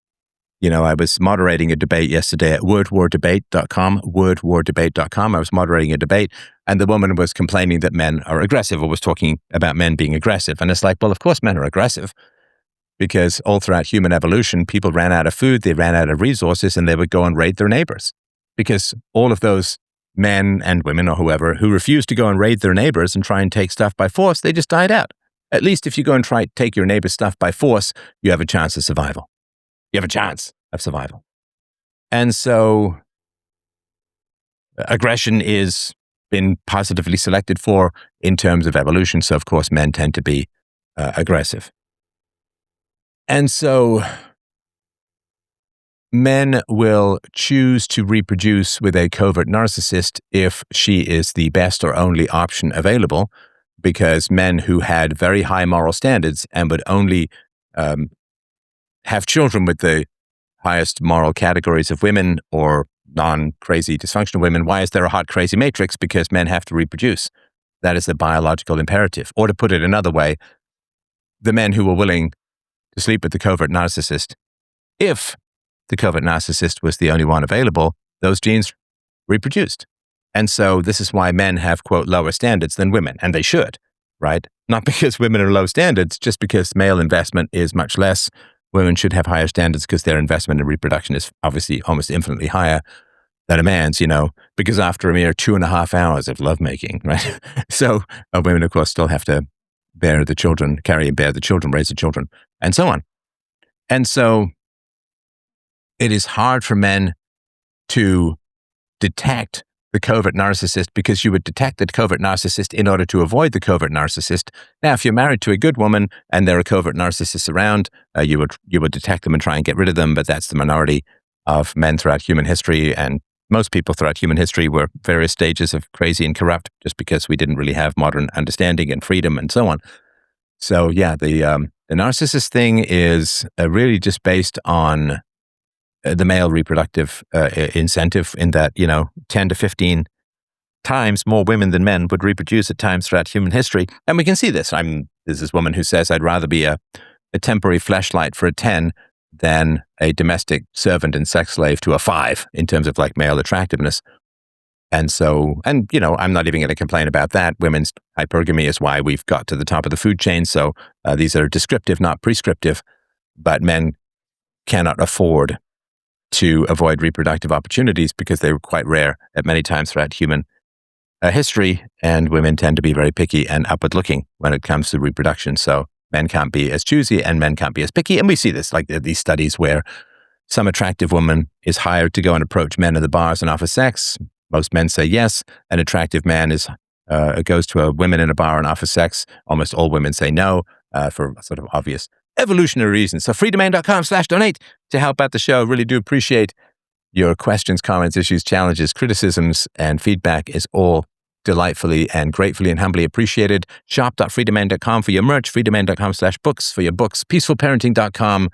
You know, I was moderating a debate yesterday at wordwardebate.com, wordwardebate.com. I was moderating a debate, and the woman was complaining that men are aggressive, or was talking about men being aggressive. And it's like, well, of course men are aggressive, because all throughout human evolution, people ran out of food, they ran out of resources, and they would go and raid their neighbors. Because all of those men and women or whoever who refused to go and raid their neighbors and try and take stuff by force, they just died out. At least if you go and try to take your neighbor's stuff by force, you have a chance of survival. You have a chance of survival. And so aggression is been positively selected for in terms of evolution. So of course, men tend to be aggressive. And so men will choose to reproduce with a covert narcissist if she is the best or only option available, because men who had very high moral standards and would only have children with the highest moral categories of women or non-crazy dysfunctional women, why is there a hot crazy matrix? Because men have to reproduce. That is a biological imperative. Or to put it another way, the men who were willing to sleep with the covert narcissist, if the covert narcissist was the only one available, those genes reproduced. And so this is why men have, quote, lower standards than women, and they should, right? Not because women are low standards, just because male investment is much less. Women should have higher standards because their investment in reproduction is obviously almost infinitely higher than a man's, you know, because after a mere 2.5 hours of lovemaking, right? So women, of course, still have to bear the children, carry and bear the children, raise the children, and so on. And so it is hard for men to detect the covert narcissist, because you would detect the covert narcissist in order to avoid the covert narcissist. Now, if you're married to a good woman and there are covert narcissists around, you would detect them and try and get rid of them, but that's the minority of men throughout human history, and most people throughout human history were various stages of crazy and corrupt, just because we didn't really have modern understanding and freedom and so on. So yeah, the narcissist thing is really just based on the male reproductive incentive, in that, 10 to 15 times more women than men would reproduce at times throughout human history. And we can see this. There's this woman who says, I'd rather be a temporary fleshlight for a 10 than a domestic servant and sex slave to a 5 in terms of like male attractiveness. And so, I'm not even going to complain about that. Women's hypergamy is why we've got to the top of the food chain. So these are descriptive, not prescriptive, but men cannot afford to avoid reproductive opportunities because they were quite rare at many times throughout human history, and women tend to be very picky and upward looking when it comes to reproduction. So men can't be as choosy and men can't be as picky. And we see this, like these studies where some attractive woman is hired to go and approach men in the bars and offer sex. Most men say yes. An attractive man goes to a woman in a bar and offers sex. Almost all women say no, for sort of obvious evolutionary reasons. So freedomain.com/donate to help out the show. Really do appreciate your questions, comments, issues, challenges, criticisms, and feedback is all delightfully and gratefully and humbly appreciated. Shop.freedomain.com for your merch, freedomain.com/books for your books, peacefulparenting.com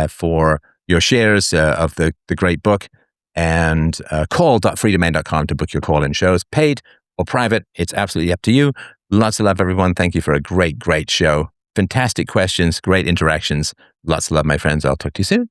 for your shares of the great book, and call.freedomain.com to book your call-in shows, paid or private. It's absolutely up to you. Lots of love, everyone. Thank you for a great, great show. Fantastic questions, great interactions. Lots of love, my friends. I'll talk to you soon.